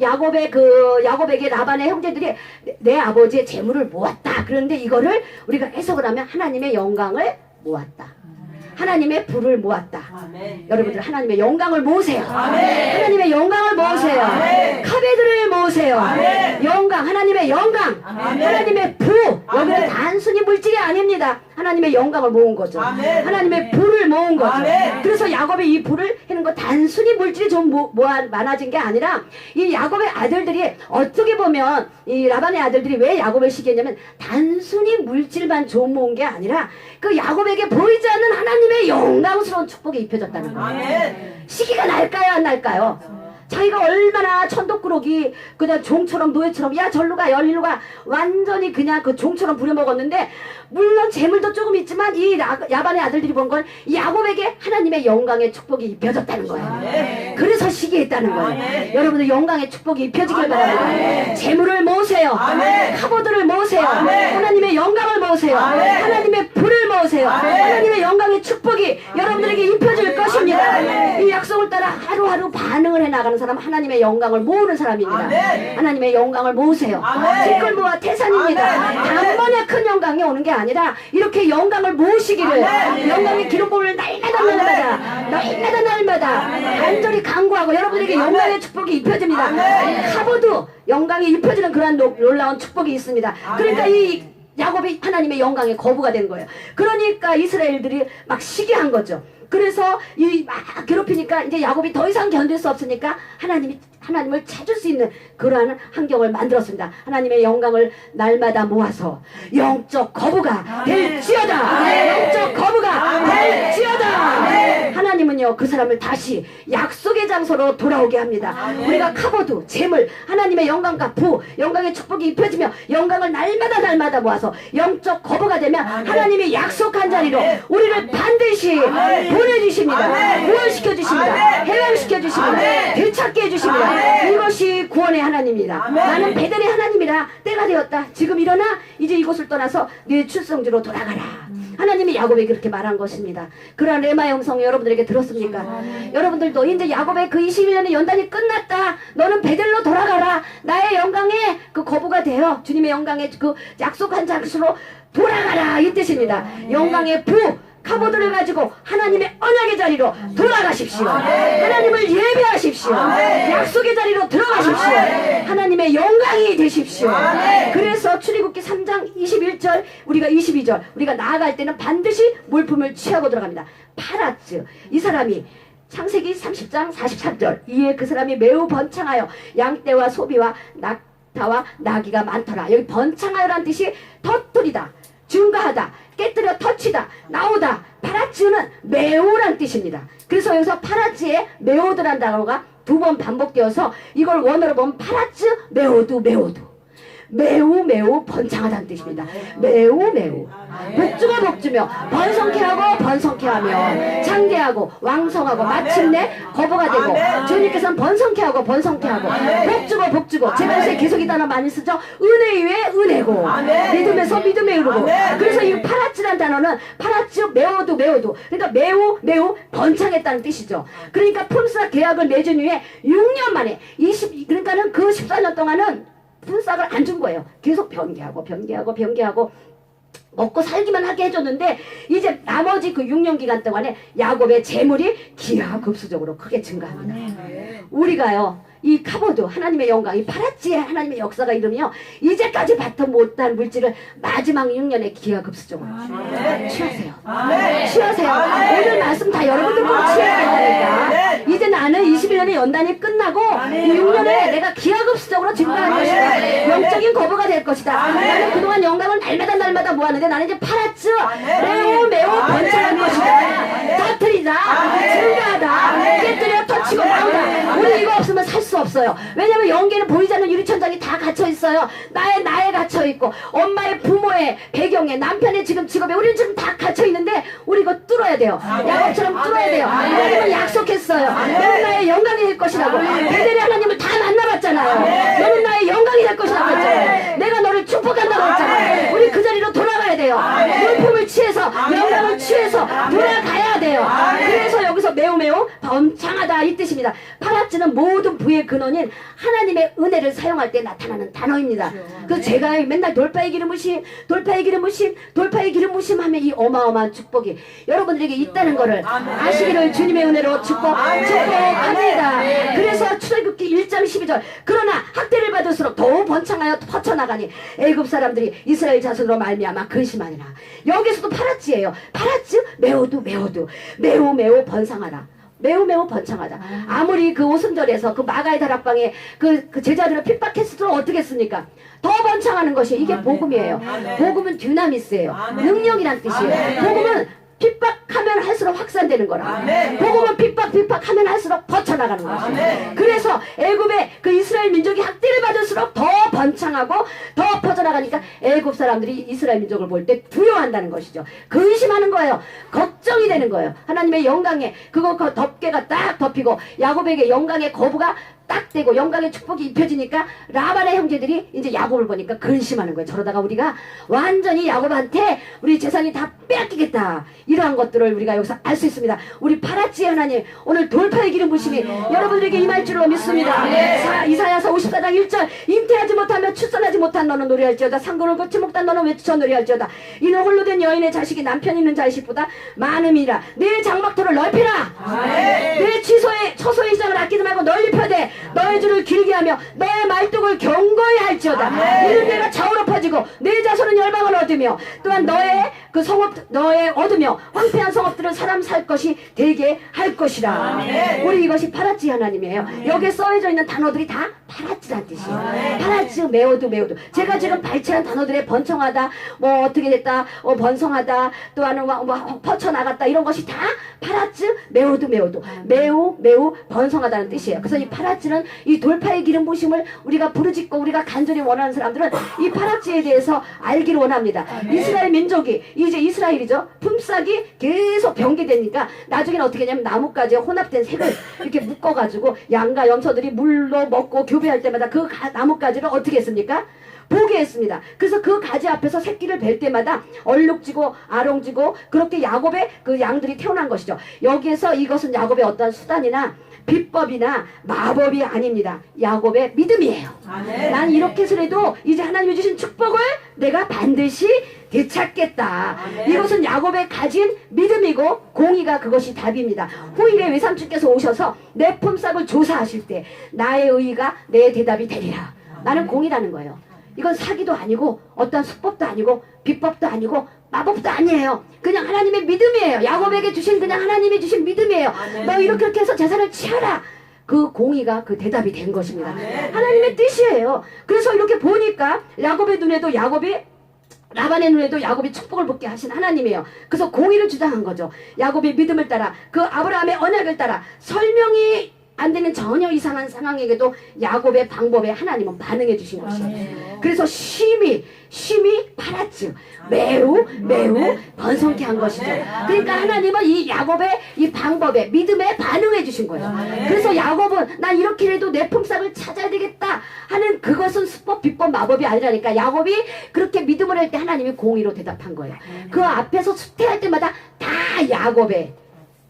야곱에게 라반의 형제들이 내 아버지의 재물을 모았다. 그런데 이거를 우리가 해석을 하면 하나님의 영광을 모았다. 하나님의 부를 모았다. 여러분들 하나님의 영광을 모으세요. 하나님의 영광을 모으세요. 카베드를 모으세요. 영광, 하나님의 영광, 하나님의 부. 여기는 단순히 물질이 아닙니다. 하나님의 영광을 모은 거죠. 하나님의 부를 모은 거죠. 그래서 야곱이 이 부를 하는 거 단순히 물질이 좀 많아진 게 아니라 이 야곱의 아들들이 어떻게 보면 이 라반의 아들들이 왜 야곱을 시기했냐면 단순히 물질만 좀 모은 게 아니라 그 야곱에게 보이지 않는 하나님의 영광스러운 축복이 입혀졌다는 거예요. 시기가 날까요, 안 날까요? 자기가 얼마나 천덕꾸러기 그냥 종처럼 노예처럼 야 절로 가 열리로 가 완전히 그냥 그 종처럼 부려먹었는데 물론 재물도 조금 있지만 이 야반의 아들들이 본 건 야곱에게 하나님의 영광의 축복이 입혀졌다는 거예요. 그래서 시기했다는 거예요. 여러분들 영광의 축복이 입혀지길 바랍니다. 재물을 모으세요. 카보드를 모으세요. 하나님의 영광을 모으세요. 하나님의 불을 모으세요. 올라오세요. 하나님의 영광의 축복이 여러분들에게 입혀질 것입니다. 이 약속을 따라 하루하루 반응을 해나가는 사람, 하나님의 영광을 모으는 사람입니다. 하나님의 영광을 모으세요. 티끌모아 태산입니다. 단번에 큰 영광이 오는 게 아니라 이렇게 영광을 모으시기를, 영광의 기름부음을 날마다 간절히 간구하고 여러분에게 영광의 축복이 입혀집니다. 카보도 영광이 입혀지는 그러한 놀라운 축복이 있습니다. 그러니까 이 야곱이 하나님의 영광의 거부가 된 거예요. 그러니까 이스라엘들이 막 시기한 거죠. 그래서 이 막 괴롭히니까 이제 야곱이 더 이상 견딜 수 없으니까 하나님을 찾을 수 있는 그러한 환경을 만들었습니다. 하나님의 영광을 날마다 모아서 영적 거부가 될지어다. 영적 거부가 될지어다. 하나님은요 그 사람을 다시 약속의 장소로 돌아오게 합니다. 우리가 카보드, 재물, 하나님의 영광과 부, 영광의 축복이 입혀지며 영광을 날마다 모아서 영적 거부가 되면 하나님이 약속한 자리로 우리를 반드시 보내주십니다. 구원시켜 주십니다. 해방시켜 주십니다. 되찾게 해주십니다. 이것이 구원의 하나님입니다. 나는 베델의 하나님이라 때가 되었다. 지금 일어나 이제 이곳을 떠나서 네 출성지로 돌아가라. 하나님이 야곱에게 그렇게 말한 것입니다. 그러한 레마의 음성 여러분들에게 들었습니까? 여러분들도 이제 야곱의 그 21년의 연단이 끝났다. 너는 베델로 돌아가라. 나의 영광에 그 거부가 되어 주님의 영광에 그 약속한 장소로 돌아가라 이 뜻입니다. 영광의 부 카보드를 가지고 하나님의 언약의 자리로 돌아가십시오. 하나님을 예배하십시오. 약속의 자리로 들어가십시오. 하나님의 영광이 되십시오. 그래서 출애굽기 3장 21절 우리가 22절 우리가 나아갈 때는 반드시 물품을 취하고 들어갑니다. 파라츠 이 사람이 창세기 30장 43절 이에 그 사람이 매우 번창하여 양떼와 소비와 낙타와 나귀가 많더라. 여기 번창하여라는 뜻이 터뜨리다, 증가하다, 깨뜨려 터치다, 나오다. 파라츠는 매우란 뜻입니다. 그래서 여기서 파라츠에 매우드란 단어가 두 번 반복되어서 이걸 원어로 보면 파라츠 매우드 매우 번창하다는 뜻입니다. 매우 복주며 번성케 하며 창대하고 왕성하고 마침내 거부가 되고 주님께서는 번성케 하고 복주고 제가 요새 계속 이 단어 많이 쓰죠. 은혜 위에 은혜고 믿음에서 믿음에 이르고. 그래서 이 파라츠란 단어는 파라츠 매우도 그러니까 매우 번창했다는 뜻이죠. 그러니까 품삯 계약을 맺은 후에 6년 만에 그러니까는 그 14년 동안은 품삯을 안 준 거예요. 계속 변개하고 먹고 살기만 하게 해줬는데 이제 나머지 그 6년 기간 동안에 야곱의 재물이 기하급수적으로 크게 증가합니다. 우리가요 이 카보드 하나님의 영광, 이 파라치의 하나님의 역사가 이르며 이제까지 바탕 못한 물질을 마지막 6년에 기하급수적으로 취하세요. 오늘 말씀 다 여러분들 꼭 취해야 되니까 이제 나는 21년의 연단이 끝나고 이 6년에 내가 기하급수적으로 증가할 것이다. 영적인 거부가 될 것이다. 나는 그동안 영광을 날마다 모았는데 나는 이제 파라츠 매우 번창할 것이다. 터뜨리다, 증가하다, 깨뜨려 터치고 나오다. 우리 이거 없으면 살 수 없어요. 왜냐면 영계는 보이지 않는 유리천장이 다 갇혀있어요. 나에 갇혀있고 엄마의 부모의 배경에 남편의 지금 직업에 우리는 지금 다 갇혀있는데 우리 이거 뚫어야 돼요. 야곱처럼 뚫어야 돼요. 하나님은 약속했어요. 너는 나의 영광이 될 것이라고. 베델의 하나님을 다 만나봤잖아요. 너는 나의 영광이 될 것이라고 했잖아요. 내가 너를 축복한다고 했잖아요. 우리 그 자리로 돌아가야 돼요. 물품을 취해서 영광을 취해서 돌아가야 돼요. 그래서 여기서 매우 번창하다 이 뜻입니다. 파라츠는 모든 부의 근원인 하나님의 은혜를 사용할 때 나타나는 단어입니다. 그래서 제가 맨날 돌파의 기름 부심 하면 이 어마어마한 축복이 여러분들에게 있다는 것을 아시기를 주님의 은혜로 축복합니다. 그래서 출애굽기 1장 12절 그러나 학대를 받을수록 더욱 번창하여 퍼쳐나가니 애굽 사람들이 이스라엘 자손으로 말미암아 근심하니라. 여기서도 파라츠예요. 파라츠 매우 번창하라. 매우 번창하다. 아무리 그 오순절에서 그 마가의 다락방에 그 제자들을 핍박했을수록 어떻게 했습니까? 더 번창하는 것이 이게 복음이에요. 복음은 듀나미스예요. 능력이란 뜻이에요. 복음은 핍박하면 할수록 확산되는 거라. 복음은 핍박하면 할수록 퍼쳐나가는 것이에요. 그래서 애굽의 그 이스라엘 민족이 학대를 받을수록 더 번창하고 더 퍼져나가니까 애굽 사람들이 이스라엘 민족을 볼 때 두려워한다는 것이죠. 근심하는 거예요. 걱정이 되는 거예요. 하나님의 영광에 그거 덮개가 딱 덮이고 야곱에게 영광의 거부가 딱 되고 영광의 축복이 입혀지니까 라반의 형제들이 이제 야곱을 보니까 근심하는 거예요. 저러다가 우리가 완전히 야곱한테 우리 재산이 다 빼앗기겠다. 이러한 것들을 우리가 여기서 알 수 있습니다. 우리 파라지의 하나님 오늘 돌파의 기름 부심이 여러분들에게 임할 줄로 믿습니다. 이사야서 54장 1절 잉태하지 못하며 출산하지 못한 너는 노래할지어다 상고를 거치 못한 너는 외쳐 노래할지어다 이는 홀로 된 여인의 자식이 남편 있는 자식보다 많음이라 내 장막터를 넓히라 내 처소의 시장을 아끼지 말고 너희 펴되 너의 줄을 길게 하며 너의 말뚝을 견고히 할지어다 이는 내가 좌우로 퍼지고 내 자손은 열방을 얻으며 또한 너의 그 성읍 너의 얻으며 황폐한 성읍들은 사람 살 것이 되게 할 것이라. 우리 이것이 파라지 하나님이에요. 여기에 써져 있는 단어들이 다 파라지란 뜻이에요. 파라지 메오드 제가 지금 발췌한 단어들의 번성하다 뭐 어떻게 됐다 번성하다 또는 뭐 퍼쳐나갔다 이런 것이 다 파라지 메오드 매우 번성하다는 뜻이에요. 그래서 이 파라지는 이 돌파의 기름 부심을 우리가 부르짖고 우리가 간절히 원하는 사람들은 이 파라지에 대해서 알기를 원합니다. 이스라엘 민족이 이제 이스라엘이죠. 품삯이 계속 병기되니까 나중에는 어떻게 하냐면 나뭇가지에 혼합된 색을 이렇게 묶어가지고 양과 염소들이 물로 먹고 교배할 때마다 그 나뭇가지를 어떻게 했습니까? 보게 했습니다. 그래서 그 가지 앞에서 새끼를 뵐 때마다 얼룩지고 아롱지고 그렇게 야곱의 그 양들이 태어난 것이죠. 여기에서 이것은 야곱의 어떤 수단이나 비법이나 마법이 아닙니다. 야곱의 믿음이에요. 난 이렇게 해서라도 이제 하나님이 주신 축복을 내가 반드시 되찾겠다. 이것은 야곱의 가진 믿음이고 공의가 그것이 답입니다. 후일에 외삼촌께서 오셔서 내 품삯을 조사하실 때 나의 의의가 내 대답이 되리라. 나는 공의라는 거예요. 이건 사기도 아니고 어떤 수법도 아니고 비법도 아니고 마법도 아니에요. 그냥 하나님의 믿음이에요. 야곱에게 주신 그냥 하나님이 주신 믿음이에요. 너 이렇게 해서 재산을 취하라. 그 공의가 그 대답이 된 것입니다. 하나님의 뜻이에요. 그래서 이렇게 보니까 야곱의 눈에도 라반의 눈에도 야곱이 축복을 받게 하신 하나님이에요. 그래서 공의를 주장한 거죠. 야곱의 믿음을 따라 그 아브라함의 언약을 따라 설명이 안 되는 전혀 이상한 상황에게도 야곱의 방법에 하나님은 반응해 주신 것이에요. 그래서 심히 파라지 매우 번성케 한 것이죠. 그러니까 하나님은 이 야곱의 이 방법에 믿음에 반응해 주신 거예요. 그래서 야곱은 난 이렇게 해도 내 품삯을 찾아야 되겠다 하는 그것은 수법 비법 마법이 아니라니까. 야곱이 그렇게 믿음을 할 때 하나님이 공의로 대답한 거예요. 그 앞에서 수태할 때마다 다 야곱의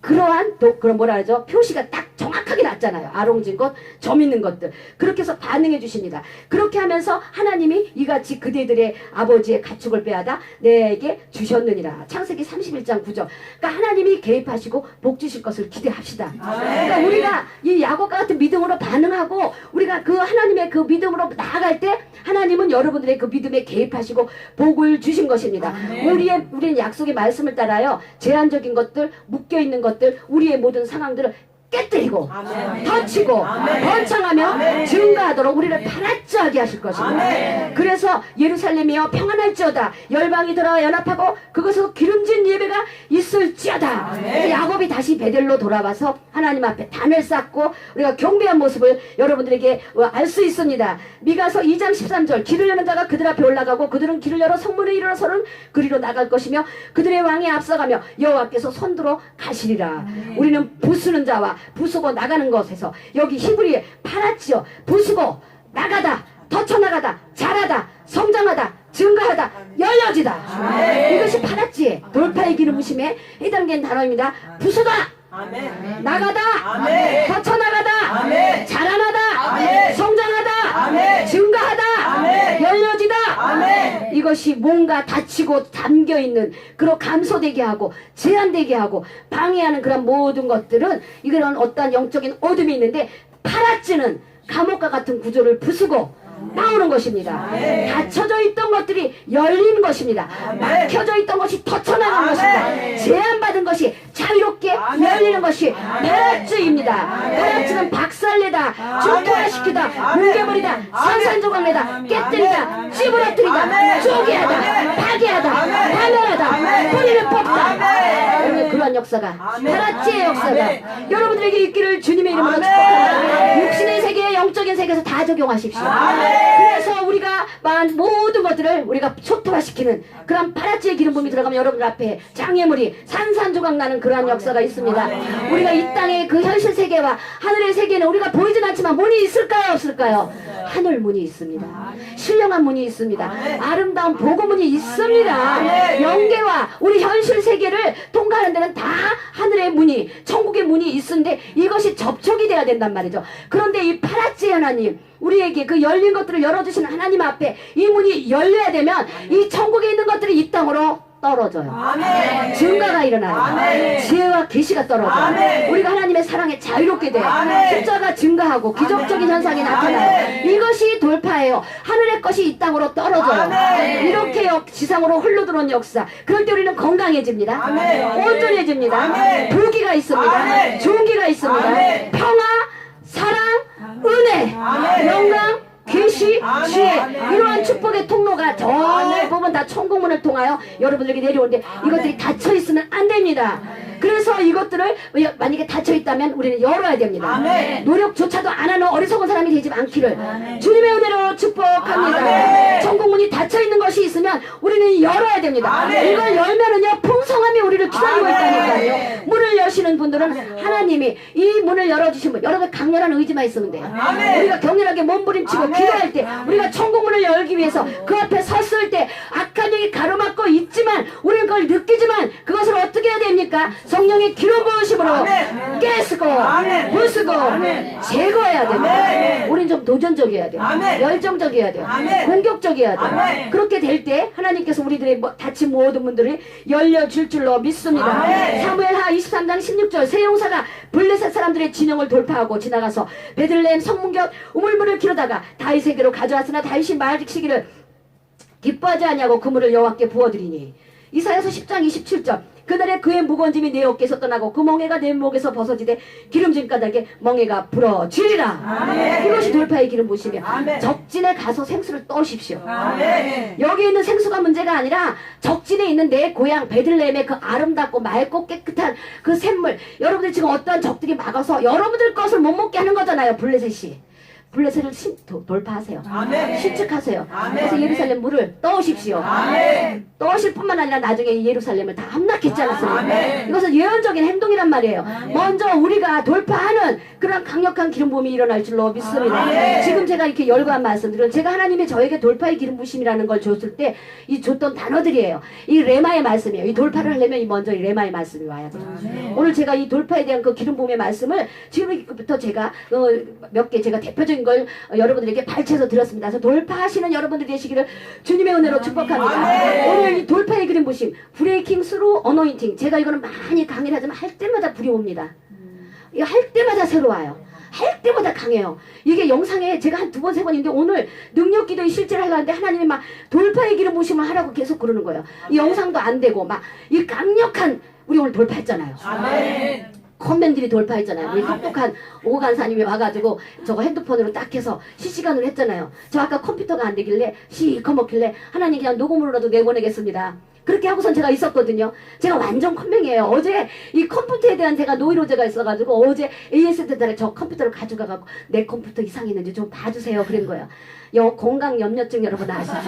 그러한 그런 뭐라 그러죠? 표시가 딱 정확하게 났잖아요. 아롱진 것, 점 있는 것들. 그렇게 해서 반응해 주십니다. 그렇게 하면서 하나님이 이같이 그대들의 아버지의 가축을 빼앗아 내게 주셨느니라. 창세기 31장 9절. 그러니까 하나님이 개입하시고 복 주실 것을 기대합시다. 그러니까 우리가 이 야곱과 같은 믿음으로 반응하고 우리가 그 하나님의 그 믿음으로 나아갈 때 하나님은 여러분들의 그 믿음에 개입하시고 복을 주신 것입니다. 우리는 약속의 말씀을 따라요. 제한적인 것들, 묶여있는 것들, 우리의 모든 상황들을 깨뜨리고 터치고 번창하며 증가하도록 우리를 파랗지하게 하실 것입니다. 그래서 예루살렘이여 평안할지어다 열방이 들어 연합하고 그것으로 기름진 예배가 있을지어다. 야곱이 다시 베델로 돌아와서 하나님 앞에 단을 쌓고 우리가 경배한 모습을 여러분들에게 알 수 있습니다. 미가서 2장 13절 길을 여는 자가 그들 앞에 올라가고 그들은 길을 열어 성문에 이르러서는 그리로 나갈 것이며 그들의 왕이 앞서가며 여호와께서 손들어 가시리라. 우리는 부수는 자와 부수고 나가는 것에서 여기 히브리에 파랗지요. 부수고 나가다 터쳐나가다 자라다 성장하다 증가하다 열려지다. 이것이 파랗지 돌파의 기름 부심에 해당된 단어입니다. 부수다 나가다 터쳐나가다 자라나다 성장하다 증가하다 열려지다. 이것이 뭔가 닫히고 잠겨있는 그런 감소되게 하고 제한되게 하고 방해하는 그런 모든 것들은 이런 어떤 영적인 어둠이 있는데 파랗지는 감옥과 같은 구조를 부수고 나오는 것입니다. 닫혀져 있던 것들이 열리는 것입니다. 막혀져 있던 것이 터쳐나가는 것입니다. 제한받은 것이 자유롭게 열리는 것이 파랗지입니다. 파랗지는 박살내다 중토화시키다 뭉개버리다 산산조각내다 깨뜨리다 찌부러뜨리다 쪼개하다 파괴하다 파멸하다 뿌리를 뽑다. 여러분 그러한 역사가 파랗지의 역사가 여러분들에게 있기를 주님의 이름으로 축복합니다. 육신의 세계 영적인 세계에서 다 적용 착용하십시오. 그래서 우리가 모든 것들을 우리가 초토화시키는 그런 파랗지의 기름 부음이 들어가면 여러분들 앞에 장애물이 산산조각 나는 그러한 역사가 있습니다. 우리가 이 땅의 그 현실 세계와 하늘의 세계는 우리가 보이진 않지만 문이 있을까요, 없을까요? 하늘 문이 있습니다. 신령한 문이 있습니다. 아름다운 보고문이 있습니다. 영계와 우리 현실 세계를 통과하는 데는 다 하늘의 문이, 천국의 문이 있는데 이것이 접촉이 돼야 된단 말이죠. 그런데 이 파랗지 하나님, 우리에게 그 열린 것들을 열어주시는 하나님 앞에 이 문이 열려야 되면 이 천국에 있는 것들이 이 땅으로 떨어져요. 아멘. 증가가 일어나요. 아멘. 지혜와 계시가 떨어져요. 아멘. 우리가 하나님의 사랑에 자유롭게 돼요. 아멘. 숫자가 증가하고 기적적인 현상이 나타나요. 아멘. 이것이 돌파예요. 하늘의 것이 이 땅으로 떨어져요. 아멘. 이렇게 지상으로 흘러들어온 역사. 그럴 때 우리는 건강해집니다. 아멘. 온전해집니다. 아멘. 부귀가 있습니다. 아멘. 존귀가 있습니다. 아멘. 평화, 사랑, 은혜, 아멘. 영광, 계시, 아멘. 지혜, 아멘. 이러한 축복의 통로가 저 부분 다 천국문을 통하여 여러분들에게 내려오는데 이것들이 닫혀 있으면 안 됩니다. 그래서 이것들을 만약에 닫혀 있다면 우리는 열어야 됩니다. 아멘. 노력조차도 안 하는 어리석은 사람이 되지 않기를 주님의 은혜로 축복합니다. 아멘. 천국문이 닫혀 있는 것이 있으면 우리는 열어야 됩니다. 아멘. 이걸 열면은요 풍성함이 우리를 기다리고 아멘. 있다니까요. 문을 여시는 분들은 하나님이 이 문을 열어주신 분, 여러분 강렬한 의지만 있으면 돼요. 아멘. 우리가 격렬하게 몸부림치고 아멘. 기도할 때 우리가 천국문을 열기 위해서 그 앞에 섰을 때 악한 영이 가로막고 있지만 우리는 그걸 느끼지만 그것을 어떻게 해야 됩니까? 성령의 기름 부으심으로 아멘. 깨쓰고 아멘. 부수고 아멘. 제거해야 됩니다. 아멘. 우린 좀 도전적이어야 돼요. 아멘. 열정적이어야 돼요. 아멘. 공격적이어야 돼요. 아멘. 그렇게 될 때 하나님께서 우리들의 다친 모든 분들이 열려줄 줄로 믿습니다. 아멘. 사무엘하 23장 16절 새 용사가 블레셋 사람들의 진영을 돌파하고 지나가서 베들레헴 성문 곁 우물물을 기르다가 다윗에게로 가져왔으나 다윗이 말시기를 기뻐하지 아니하고 그물을 여호와께 부어드리니 이사야서 10장 27절 그날에 그의 무거운 짐이 내 어깨에서 떠나고 그 멍에가 내 목에서 벗어지되 기름진 까닭에 멍에가 부러지리라. 아멘. 이것이 돌파의 기름 부으시며 아멘. 적진에 가서 생수를 떠오십시오. 아멘. 여기 있는 생수가 문제가 아니라 적진에 있는 내 고향 베들레헴의 그 아름답고 맑고 깨끗한 그 샘물, 여러분들 지금 어떠한 적들이 막아서 여러분들 것을 못 먹게 하는 거잖아요. 블레셋이 블레셋을 돌파하세요. 아멘. 신축하세요. 아멘. 그래서 예루살렘 물을 떠오십시오. 아멘. 떠오실 뿐만 아니라 나중에 예루살렘을 다 함락했지 않았습니까? 아멘. 이것은 예언적인 행동이란 말이에요. 먼저 우리가 돌파하는 그런 강력한 기름 부음이 일어날 줄로 믿습니다. 아멘. 지금 제가 이렇게 열거한 말씀들은 제가 하나님이 저에게 돌파의 기름 부심이라는 걸 줬을 때 이 줬던 단어들이에요. 이 레마의 말씀이에요. 이 돌파를 하려면 먼저 이 레마의 말씀이 와야 돼요. 오늘 제가 이 돌파에 대한 그 기름 부음의 말씀을 지금부터 제가 몇 개 제가 대표적인 걸 여러분들에게 발췌해서 드렸습니다. 그래서 돌파하시는 여러분들이 되시기를 주님의 은혜로 축복합니다. 아멘. 오늘 이 돌파의 기름 부심, 브레이킹 스루 어노인팅, 제가 이거는 많이 강의를 하지만 할 때마다 불이 옵니다. 이거 할 때마다 새로 와요. 할 때마다 강해요. 이게 영상에 제가 한 2번, 3번 있는데 오늘 능력기도의 실제를 하려는데 하나님이 막 돌파의 기름 부심을 하라고 계속 그러는 거예요. 이 영상도 안 되고 막 이 강력한 우리 오늘 돌파했잖아요. 아멘. 컴맨들이 돌파했잖아요. 우리 똑똑한 오간사님이 와가지고 저거 핸드폰으로 딱 해서 실시간으로 했잖아요. 저 아까 컴퓨터가 안 되길래 시커 먹길래 하나님 그냥 녹음으로라도 내보내겠습니다. 그렇게 하고선 제가 있었거든요. 제가 완전 컴맹이에요. 어제 이 컴퓨터에 대한 제가 노이로제가 있어가지고 어제 AS센터에 저 컴퓨터를 가져가갖고 내 컴퓨터 이상했는지 좀 봐주세요. 그런 거예요. 건강 염려증 여러분 아시죠?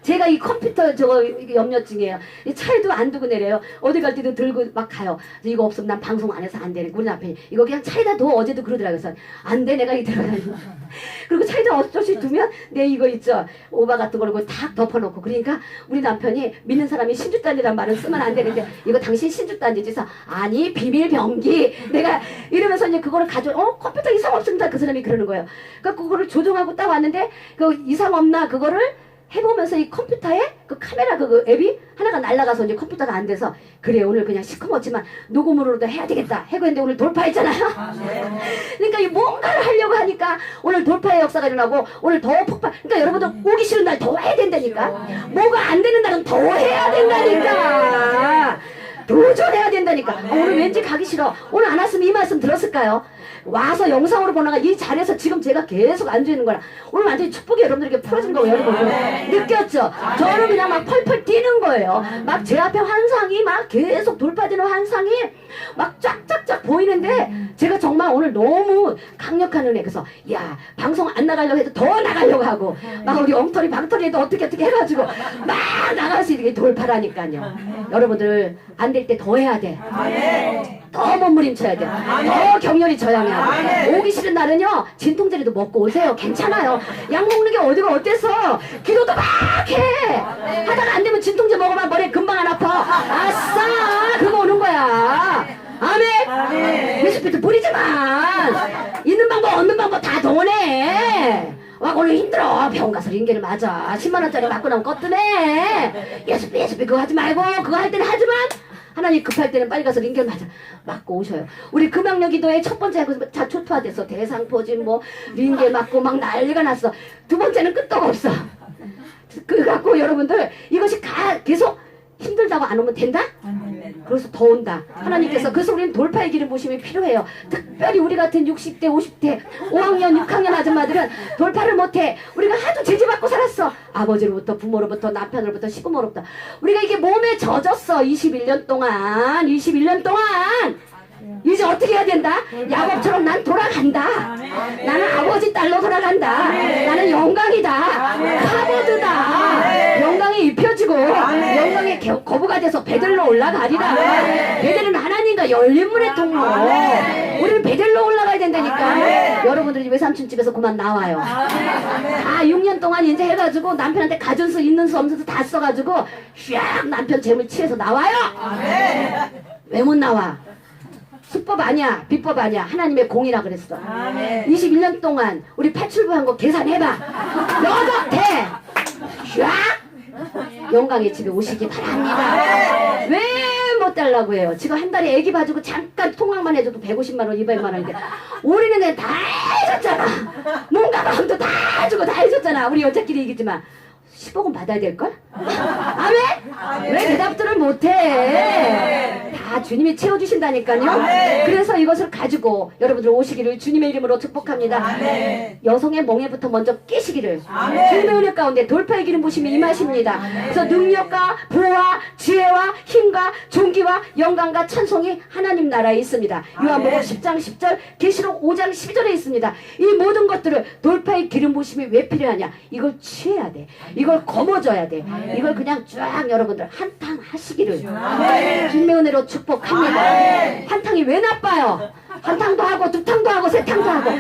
제가 이 컴퓨터 저거 염려증이에요. 이 차에도 안 두고 내려요. 어디 갈 때도 들고 막 가요. 이거 없으면 난 방송 안 해서 안 되는 우리 남편이 이거 그냥 차에다 둬. 어제도 그러더라고요. 그래서 안 돼 내가 이대로 그리고 차에다 어쩌시 두면 내 이거 있죠. 오바 같은 거를 탁 덮어놓고 그러니까 우리 남편이 믿는 사람이 신주단지란 말을 쓰면 안 되는데 이거 당신 신주단지지? 그래서 아니 비밀병기 내가 이러면서 이제 그거를 컴퓨터 이상 없습니다. 그 사람이 그러는 거예요. 그러니까 그거를 조종하고 딱 왔는데 그 이상 없나 그거를 해보면서 이 컴퓨터에 그 카메라 그 앱이 하나가 날아가서 이제 컴퓨터가 안 돼서 그래 오늘 그냥 시커멓지만 녹음으로도 해야 되겠다 해고 했는데 오늘 돌파했잖아요. 그러니까 이 뭔가를 하려고 하니까 오늘 돌파의 역사가 일어나고 오늘 더 폭발. 그러니까 여러분들 오기 싫은 날 더 해야 된다니까. 뭐가 안 되는 날은 더 해야 된다니까. 도전해야 된다니까. 오늘 왠지 가기 싫어. 오늘 안 왔으면 이 말씀 들었을까요? 와서 영상으로 보다가 이 자리에서 지금 제가 계속 앉아있는 거라 오늘 완전히 축복이 여러분들에게 풀어진 거예요. 여러분 느꼈죠? 저는 그냥 막 펄펄 뛰는 거예요. 막 제 앞에 환상이 막 계속 돌파되는 환상이 막 쫙쫙쫙 보이는데 제가 정말 오늘 너무 강력한 은혜. 그래서 야 방송 안 나가려고 해도 더 나가려고 하고 막 우리 엉터리 방터리에도 어떻게 해가지고 막 나가서 이렇게 돌파라니까요. 여러분들 안 될 때 더 해야 돼. 더 몸부림쳐야 돼. 더 격렬히 저양해야 돼. 오기 싫은 날은요 진통제라도 먹고 오세요. 괜찮아요. 약 먹는 게 어디가 어때서 기도도 막 해. 하다가 안 되면 진통제 먹으면 머리 금방 안 아파. 아싸 그거 오는 거야. 아멘. 예수피도 뿌리지만 있는 방법 없는 방법 다 동원해. 와 오늘 힘들어. 병원 가서 링겔을 맞아. 10만원짜리 맞고 나면 껐더네. 예수피 그거 하지 말고 그거 할 때는 하지만 하나님 급할 때는 빨리 가서 링겔 맞고 오셔요. 우리 금양여기도의 첫 번째 하고 자 초토화돼서 대상포진 뭐 링겔 맞고 막 난리가 났어. 두 번째는 끄떡 없어. 그래갖고 여러분들 이것이 계속 힘들다고 안 오면 된다? 그래서 더 온다. 하나님께서 그래서 우리는 돌파의 기름 부심이 필요해요. 특별히 우리 같은 60대 50대 5학년 6학년 아줌마들은 돌파를 못해. 우리가 하도 제지받고 살았어. 아버지로부터 부모로부터 남편으로부터 시부모로부터 우리가 이게 몸에 젖었어. 21년 동안 이제 어떻게 해야 된다? 야곱처럼 난 돌아간다. 나는 아버지 딸로 돌아간다. 나는 영광이다. 하버드다. 영광이 입혀지고 영광의 거부가 돼서 베들로 올라가리라. 베들은 하나님과 열린 문의 통로. 우리는 베들로 올라가야 된다니까. 여러분들이 외삼촌 집에서 그만 나와요. 다 6년 동안 이제 해가지고 남편한테 가진 수 있는 수 없는 수 다 써가지고 샥 남편 재물 취해서 나와요. 왜 못 나와? 수법 아니야, 비법 아니야. 하나님의 공이라 그랬어. 21년 동안 우리 파출부한 거 계산해봐. 너도 돼. 샥 영광의 집에 오시기 바랍니다. 왜 못 달라고 해요? 지금 한 달에 애기 봐주고 잠깐 통학만 해줘도 150만 원, 200만 원인데 우리는 그냥 다 해줬잖아. 뭔가 마음도 다 주고 다 해줬잖아. 우리 여자끼리 이기지만 10억은 받아야 될걸? 아멘? 왜 대답들을 못해? 다 주님이 채워주신다니까요. 그래서 이것을 가지고 여러분들 오시기를 주님의 이름으로 축복합니다. 여성의 멍에부터 먼저 깨시기를 주님의 은혜 가운데 돌파의 기름 부심이 임하십니다. 그래서 능력과 보화, 지혜와 힘과 존귀와 영광과 찬송이 하나님 나라에 있습니다. 요한복음 10장 10절, 계시록 5장 12절에 있습니다. 이 모든 것들을 돌파의 기름 부심이 왜 필요하냐? 이걸 취해야 돼. 이걸 거머줘야 돼. 이걸 그냥 쫙 여러분들 한탕 하시기를 주님의 은혜로 축복합니다. 한탕이 왜 나빠요? 한탕도 하고 두 탕도 하고 세 탕도 하고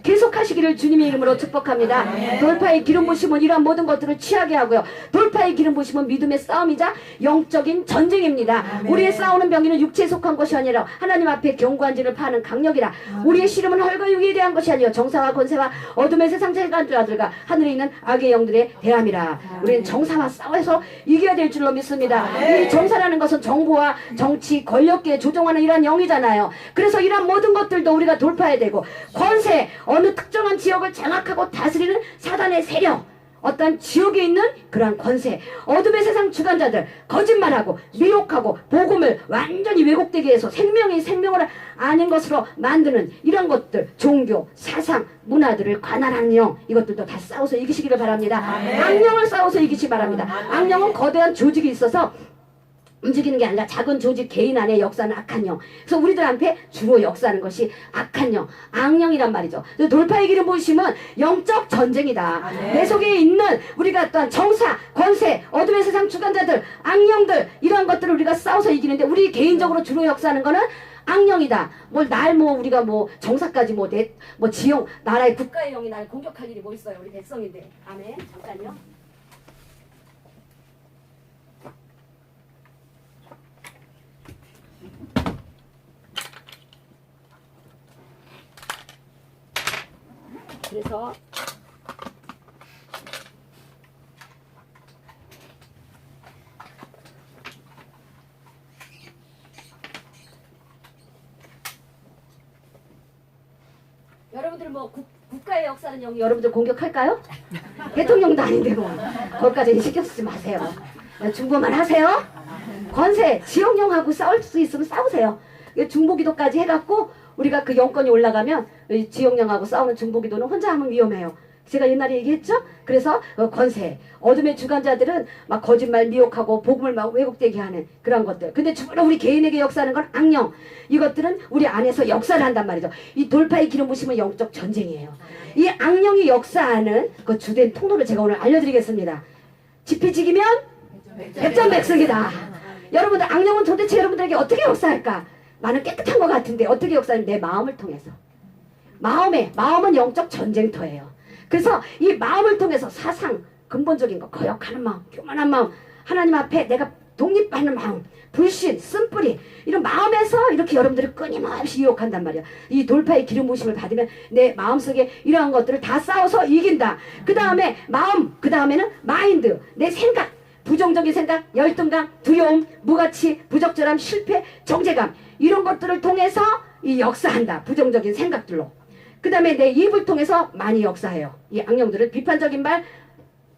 계속 하시기를 주님의 이름으로 축복합니다. 돌파의 기름 부심은 이러한 모든 것들을 취하게 하고요. 돌파의 기름 부심은 믿음의 싸움이자 영적인 전쟁입니다. 우리의 싸우는 병기는 육체에 속한 것이 아니라 하나님 앞에 견고한 진을 파는 강력이라. 우리의 씨름은 혈과 육에 대한 것이 아니요 정사와 권세와 어둠의 세상 재간들과 하늘에 있는 악의 영들에 대함이라. 우리는 정사와 싸워서 이겨야 될 줄로 믿습니다. 이 정사라는 것은 정보와 정치, 권력계 조종하는 이러한 영이잖아요. 그래서 이러한 모든 것들도 우리가 돌파해야 되고, 권세, 어느 특정한 지역을 장악하고 다스리는 사단의 세력, 어떤 지역에 있는 그러한 권세, 어둠의 세상 주관자들, 거짓말하고 미혹하고 복음을 완전히 왜곡되게 해서 생명이 생명을 아닌 것으로 만드는 이런 것들, 종교, 사상, 문화들을 관할하는 영, 이것들도 다 싸워서 이기시기를 바랍니다. 악령을 싸워서 이기시기 바랍니다. 악령은 거대한 조직이 있어서 움직이는 게 아니라 작은 조직 개인 안에 역사는 악한 영. 그래서 우리들한테 주로 역사하는 것이 악한 영, 악령이란 말이죠. 돌파의 기름 부으심은 영적 전쟁이다. 내 속에 있는 우리가 또한 정사, 권세, 어둠의 세상 주관자들, 악령들, 이러한 것들을 우리가 싸워서 이기는데, 우리 개인적으로 주로 역사하는 거는 악령이다. 우리가 정사까지 지형, 나라의 국가의 영이 날 공격할 일이 뭐 있어요? 우리 백성인데. 아멘. 잠깐요. 그래서 여러분들 국가의 역사는 영이 여러분들 공격할까요? 대통령도 아닌데 거기까지 신경 쓰지 마세요. 중보만 하세요. 권세, 지역령하고 싸울 수 있으면 싸우세요. 중보기도까지 해갖고 우리가 그 영권이 올라가면 이 지역령하고 싸우는 중보기도는 혼자 하면 위험해요. 제가 옛날에 얘기했죠? 그래서 권세, 어둠의 주관자들은 막 거짓말 미혹하고 복음을 막 왜곡되게 하는 그런 것들. 근데 주로 우리 개인에게 역사하는 건 악령. 이것들은 우리 안에서 역사를 한단 말이죠. 이 돌파의 기름 부심은 영적 전쟁이에요. 이 악령이 역사하는 그 주된 통로를 제가 오늘 알려드리겠습니다. 지피지기면 백전백승이다. 여러분들 악령은 도대체 여러분들에게 어떻게 역사할까? 나는 깨끗한 것 같은데 어떻게 역사하면 내 마음을 통해서. 마음은 영적 전쟁터예요. 그래서 이 마음을 통해서 사상, 근본적인 거, 거역하는 마음, 교만한 마음, 하나님 앞에 내가 독립하는 마음, 불신, 쓴뿌리 이런 마음에서 이렇게 여러분들을 끊임없이 유혹한단 말이야. 이 돌파의 기름 부심을 받으면 내 마음속에 이러한 것들을 다 싸워서 이긴다. 그 다음에 마음, 그 다음에는 마인드, 내 생각, 부정적인 생각, 열등감, 두려움, 무가치, 부적절함, 실패, 정죄감 이런 것들을 통해서 이 역사한다. 부정적인 생각들로. 그 다음에 내 입을 통해서 많이 역사해요. 이 악령들은 비판적인 말,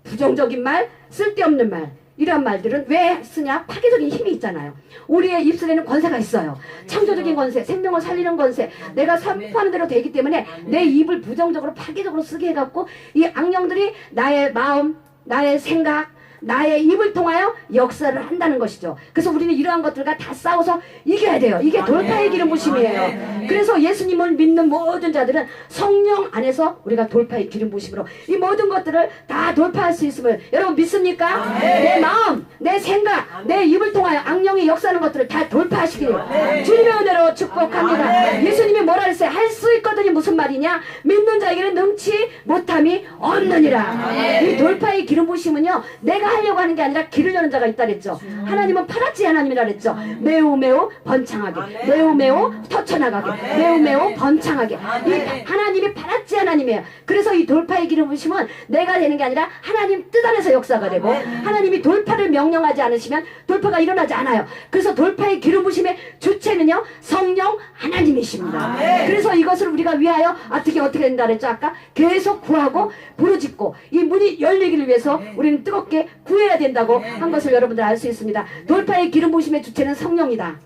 부정적인 말, 쓸데없는 말 이러한 말들은 왜 쓰냐? 파괴적인 힘이 있잖아요. 우리의 입술에는 권세가 있어요. 창조적인 권세, 생명을 살리는 권세 내가 선포하는 대로 되기 때문에 내 입을 부정적으로 파괴적으로 쓰게 해갖고 이 악령들이 나의 마음, 나의 생각, 나의 입을 통하여 역사를 한다는 것이죠. 그래서 우리는 이러한 것들과 다 싸워서 이겨야 돼요. 이게 돌파의 기름 부심이에요. 그래서 예수님을 믿는 모든 자들은 성령 안에서 우리가 돌파의 기름 부심으로 이 모든 것들을 다 돌파할 수 있음을 여러분 믿습니까? 내 마음, 내 생각, 내 입을 통하여 악령이 역사하는 것들을 다 돌파하시기를 주님의 은혜로 축복합니다. 예수님이 뭐라 했어요? 할 수 있거든요. 무슨 말이냐? 믿는 자에게는 능치 못함이 없느니라. 이 돌파의 기름 부심은요, 내가 하려고 하는 게 아니라 기르려는 자가 있다 그랬죠. 하나님은 파랗지 하나님이라 그랬죠. 매우 매우 번창하게, 매우 매우 터쳐나가게, 매우 매우 번창하게. 이 하나님이 파랗지 하나님이에요. 그래서 이 돌파의 기름 부심은 내가 되는 게 아니라 하나님 뜻 안에서 역사가 되고, 하나님이 돌파를 명령하지 않으시면 돌파가 일어나지 않아요. 그래서 돌파의 기름 부심의 주체는요, 성령 하나님이십니다. 그래서 이것을 우리가 위하여 어떻게 된다 그랬죠. 아까 계속 구하고 부르짖고 이 문이 열리기를 위해서 우리는 뜨겁게 구해야 된다고 한 것을 여러분들 알 수 있습니다. 돌파의 기름 부심의 주체는 성령이다.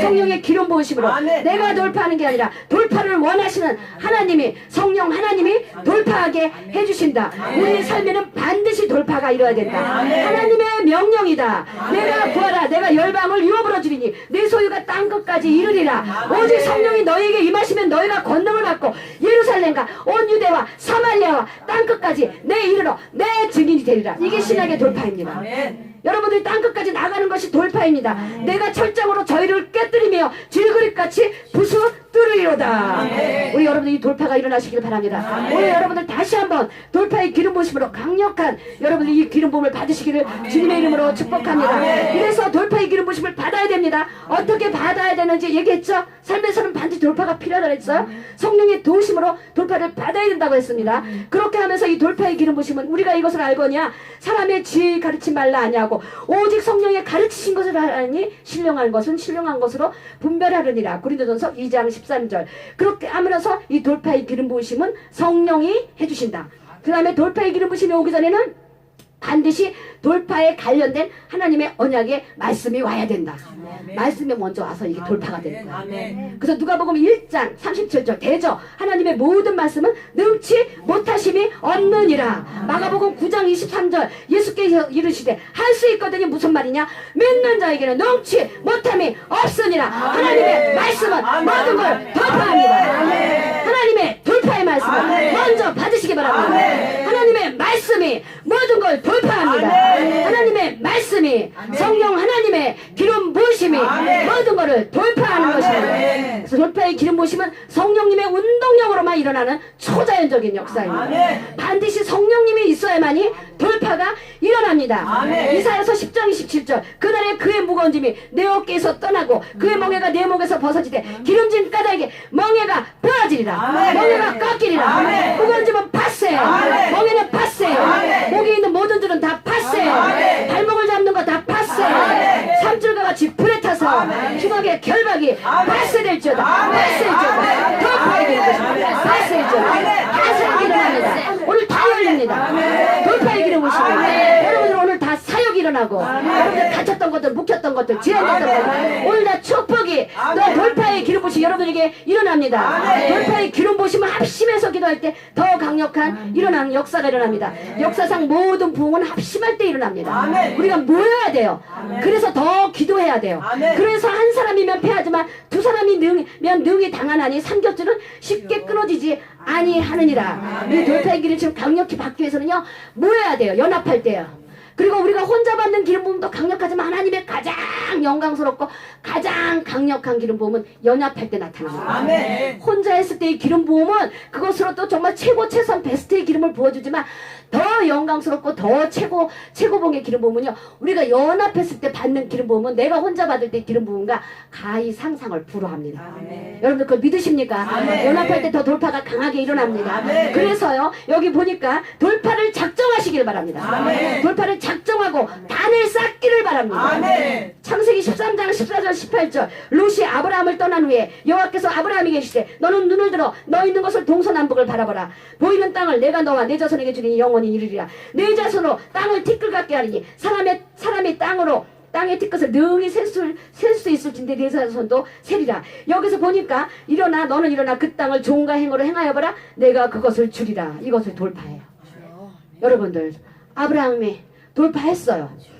성령의 기름 부으심으로 내가 돌파하는 게 아니라 돌파를 원하시는 하나님이, 성령 하나님이 돌파하게 해주신다. 우리의 삶에는 반드시 돌파가 이루어야 된다. 하나님의 명령이다. 내가 구하라. 내가 열방을 유업으로 주리니 내 소유가 땅 끝까지 이르리라. 오직 성령이 너희에게 임하시면 너희가 권능을 받고 예루살렘과 온 유대와 사말리아와 땅 끝까지 내 이르러 내 증인이 되리라. 이게 신약의 돌파입니다. 여러분들이 땅끝까지 나가는 것이 돌파입니다. 내가 철장으로 저희를 깨뜨리며 질그릇같이 부수뜨리로다. 우리 여러분들 이 돌파가 일어나시길 바랍니다. 오늘 여러분들 다시 한번 돌파의 기름 부으심으로 강력한 여러분들 이 기름 부음을 받으시기를 주님의 이름으로 축복합니다. 그래서 돌파의 기름 부으심을 받아야 됩니다. 어떻게 받아야 되는지 얘기했죠. 삶에서는 반드시 돌파가 필요하다고 했어요. 성령의 도우심으로 돌파를 받아야 된다고 했습니다. 그렇게 하면서 이 돌파의 기름 부으심은 우리가 이것을 알거냐, 사람의 지혜 가르치 말라 하냐고, 오직 성령의 가르치신 것을 하니 신령한 것은 신령한 것으로 분별하느니라. 고린도전서 2장 13절. 그렇게 하면서 이 돌파의 기름 부으심은 성령이 해주신다. 그 다음에 돌파의 기름 부으심이 오기 전에는 반드시 돌파에 관련된 하나님의 언약의 말씀이 와야 된다. 말씀이 먼저 와서 이게 돌파가 되는 거예요. 그래서 누가복음 1장 37절 대저 하나님의 모든 말씀은 능치 못하심이 없느니라. 마가복음 9장 23절 예수께서 이르시되 할 수 있거든요. 무슨 말이냐? 믿는 자에게는 능치 못함이 없으니라. 하나님의 말씀은 모든 걸 돌파합니다. 하나님의 돌파의 말씀을 먼저 받으시기 바랍니다. 하나님의 말씀이 모든 걸 돌파합니다. 하나님의 말씀이, 성령 하나님의 기름 부으심이 모든 것을 돌파하는 것입니다. 그래서 돌파의 기름 부으심은 성령님의 운동력으로만 일어나는 초자연적인 역사입니다. 반드시 성령님이 있어야만이 돌파가 일어납니다. 이사야서 10장 27절 그날에 그의 무거운 짐이 내 어깨에서 떠나고 그의 멍에가 내 목에서 벗어지되 기름진 까닭에 멍에가 부러지리라. 멍에가 꺾이리라. 무거운 짐은 팠어요. 멍에는 팠어요. 목에 있는 모든 줄은 다 팠어요. 발목을 잡는 거 다 팠어요. 삼줄과 같이 불에 타서 흉하게 결박이 발세될지어다. 발세될지어다. 돌파의 기름 부으심입니다. 발세될지어다. 사역이 일어납니다. 오늘 다 열립니다. 돌파의 기름 부으심입니다. 여러분들 오늘 다 사역이 일어납니다. 일어나고 여러분들 갇혔던 것들 묵혔던 것들 제한됐던 것들 오늘 다 축복이 또 돌파의 기름 부으시 여러분에게 일어납니다. 돌파의 기름 부으시면 합심해서 기도할 때 더 강력한 일어나는 역사가 일어납니다. 역사상 모든 부흥은 합심할 때 일어납니다. 우리가 모여야 돼요. 그래서 더 기도해야 돼요. 그래서 한 사람이면 패하지만 두 사람이면 능히 당하나니 삼겹줄은 쉽게 끊어지지 아니하느니라. 이 돌파의 길을 지금 강력히 받기 위해서는요 모여야 돼요. 연합할 때요. 그리고 우리가 혼자 받는 기름 부음도 강력하지만 하나님의 가장 영광스럽고 가장 강력한 기름 부음은 연합할 때 나타납니다. 혼자 했을 때의 기름 부음은 그것으로 또 정말 최고 최선 베스트의 기름을 부어주지만 더 영광스럽고 더 최고봉의 기름 부음은요 우리가 연합했을 때 받는 기름 부음은 내가 혼자 받을 때 기름 부음과 가히 상상을 불허합니다. 여러분들 그걸 믿으십니까? 연합할 때 더 돌파가 강하게 일어납니다. 그래서요 여기 보니까 돌파를 작정하시길 바랍니다. 돌파를 작정하고 단을 쌓기를 바랍니다. 창세기 13장 14절 18절 롯이 아브라함을 떠난 후에 여호와께서 아브라함에게 이르시되 너는 눈을 들어 너 있는 것을 동서남북을 바라보라. 보이는 땅을 내가 너와 내 자손에게 주리니 영원히 이르리라. 내 자손으로 땅을 티끌 같게 하리니 사람의 땅으로 땅의 티끌을 능히 셀 수 있을진데 내 자손도 세리라. 여기서 보니까 일어나 너는 일어나 그 땅을 종과 행으로 행하여보라. 내가 그것을 주리라. 이것을 돌파해요. 여러분들 아브라함이 돌파했어요.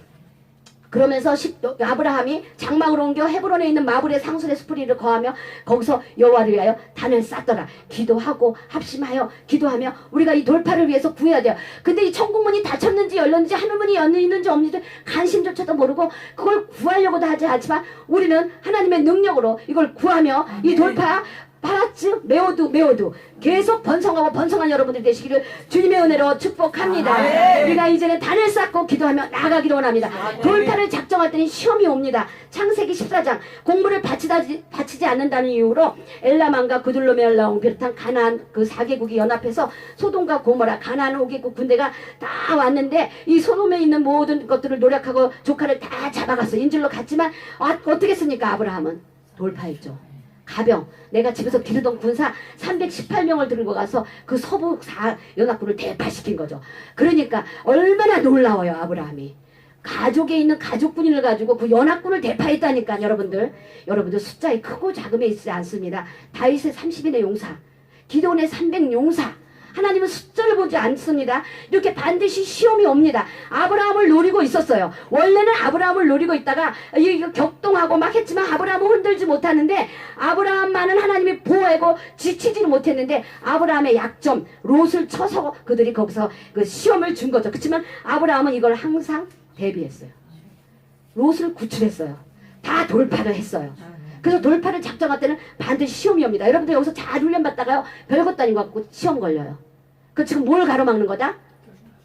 그러면서 아브라함이 장막으로 옮겨 헤브론에 있는 마블의 상술의 수풀이를 거하며 거기서 여호와를 위하여 단을 쌓더라. 기도하고 합심하여 기도하며 우리가 이 돌파를 위해서 구해야 돼요. 근데 이 천국문이 닫혔는지 열렸는지 하늘문이 열렸는지 없는지 관심조차도 모르고 그걸 구하려고도 하지 않지만 우리는 하나님의 능력으로 이걸 구하며 이 돌파 파라츠 메오두 계속 번성한 여러분들이 되시기를 주님의 은혜로 축복합니다. 우리가 이제는 단을 쌓고 기도하며 나아가기를 원합니다. 돌파를 작정할 때는 시험이 옵니다. 창세기 14장 공물을 바치지 않는다는 이유로 엘라만과 그둘로메올라온 비롯한 가나안 그 4개국이 연합해서 소돔과 고모라 가나안 5개국 군대가 다 왔는데 이 소돔에 있는 모든 것들을 노력하고 조카를 다 잡아갔어. 인질로 갔지만 어떻게 했습니까? 아브라함은 돌파했죠. 가병 내가 집에서 기르던 군사 318명을 들고 가서 그 서부 연합군을 대파시킨 거죠. 그러니까 얼마나 놀라워요. 아브라함이 가족에 있는 가족군인을 가지고 그 연합군을 대파했다니까. 여러분들 숫자에 크고 작음에 있지 않습니다. 다윗의 30인의 용사, 기드온의 300 용사, 하나님은 숫자를 보지 않습니다. 이렇게 반드시 시험이 옵니다. 아브라함을 노리고 있었어요. 원래는 아브라함을 노리고 있다가 격동하고 막 했지만 아브라함은 흔들지 못하는데 아브라함만은 하나님이 보호하고 지치지를 못했는데 아브라함의 약점 롯을 쳐서 그들이 거기서 그 시험을 준 거죠. 그렇지만 아브라함은 이걸 항상 대비했어요. 롯을 구출했어요. 다 돌파를 했어요. 그래서 돌파를 작정할 때는 반드시 시험이 옵니다. 여러분들 여기서 잘 훈련받다가요 별것도 아닌 것 같고 시험 걸려요. 그 지금 뭘 가로막는 거다?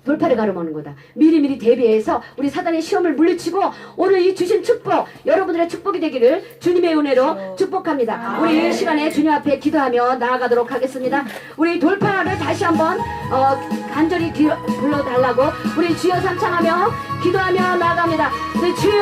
돌파를 가로막는 거다. 미리미리 대비해서 우리 사단의 시험을 물리치고 오늘 이 주신 축복 여러분들의 축복이 되기를 주님의 은혜로 축복합니다. 우리 이 시간에 주님 앞에 기도하며 나아가도록 하겠습니다. 우리 돌파를 다시 한번 간절히 불러달라고 우리 주여 삼창하며 기도하며 나아갑니다. 주여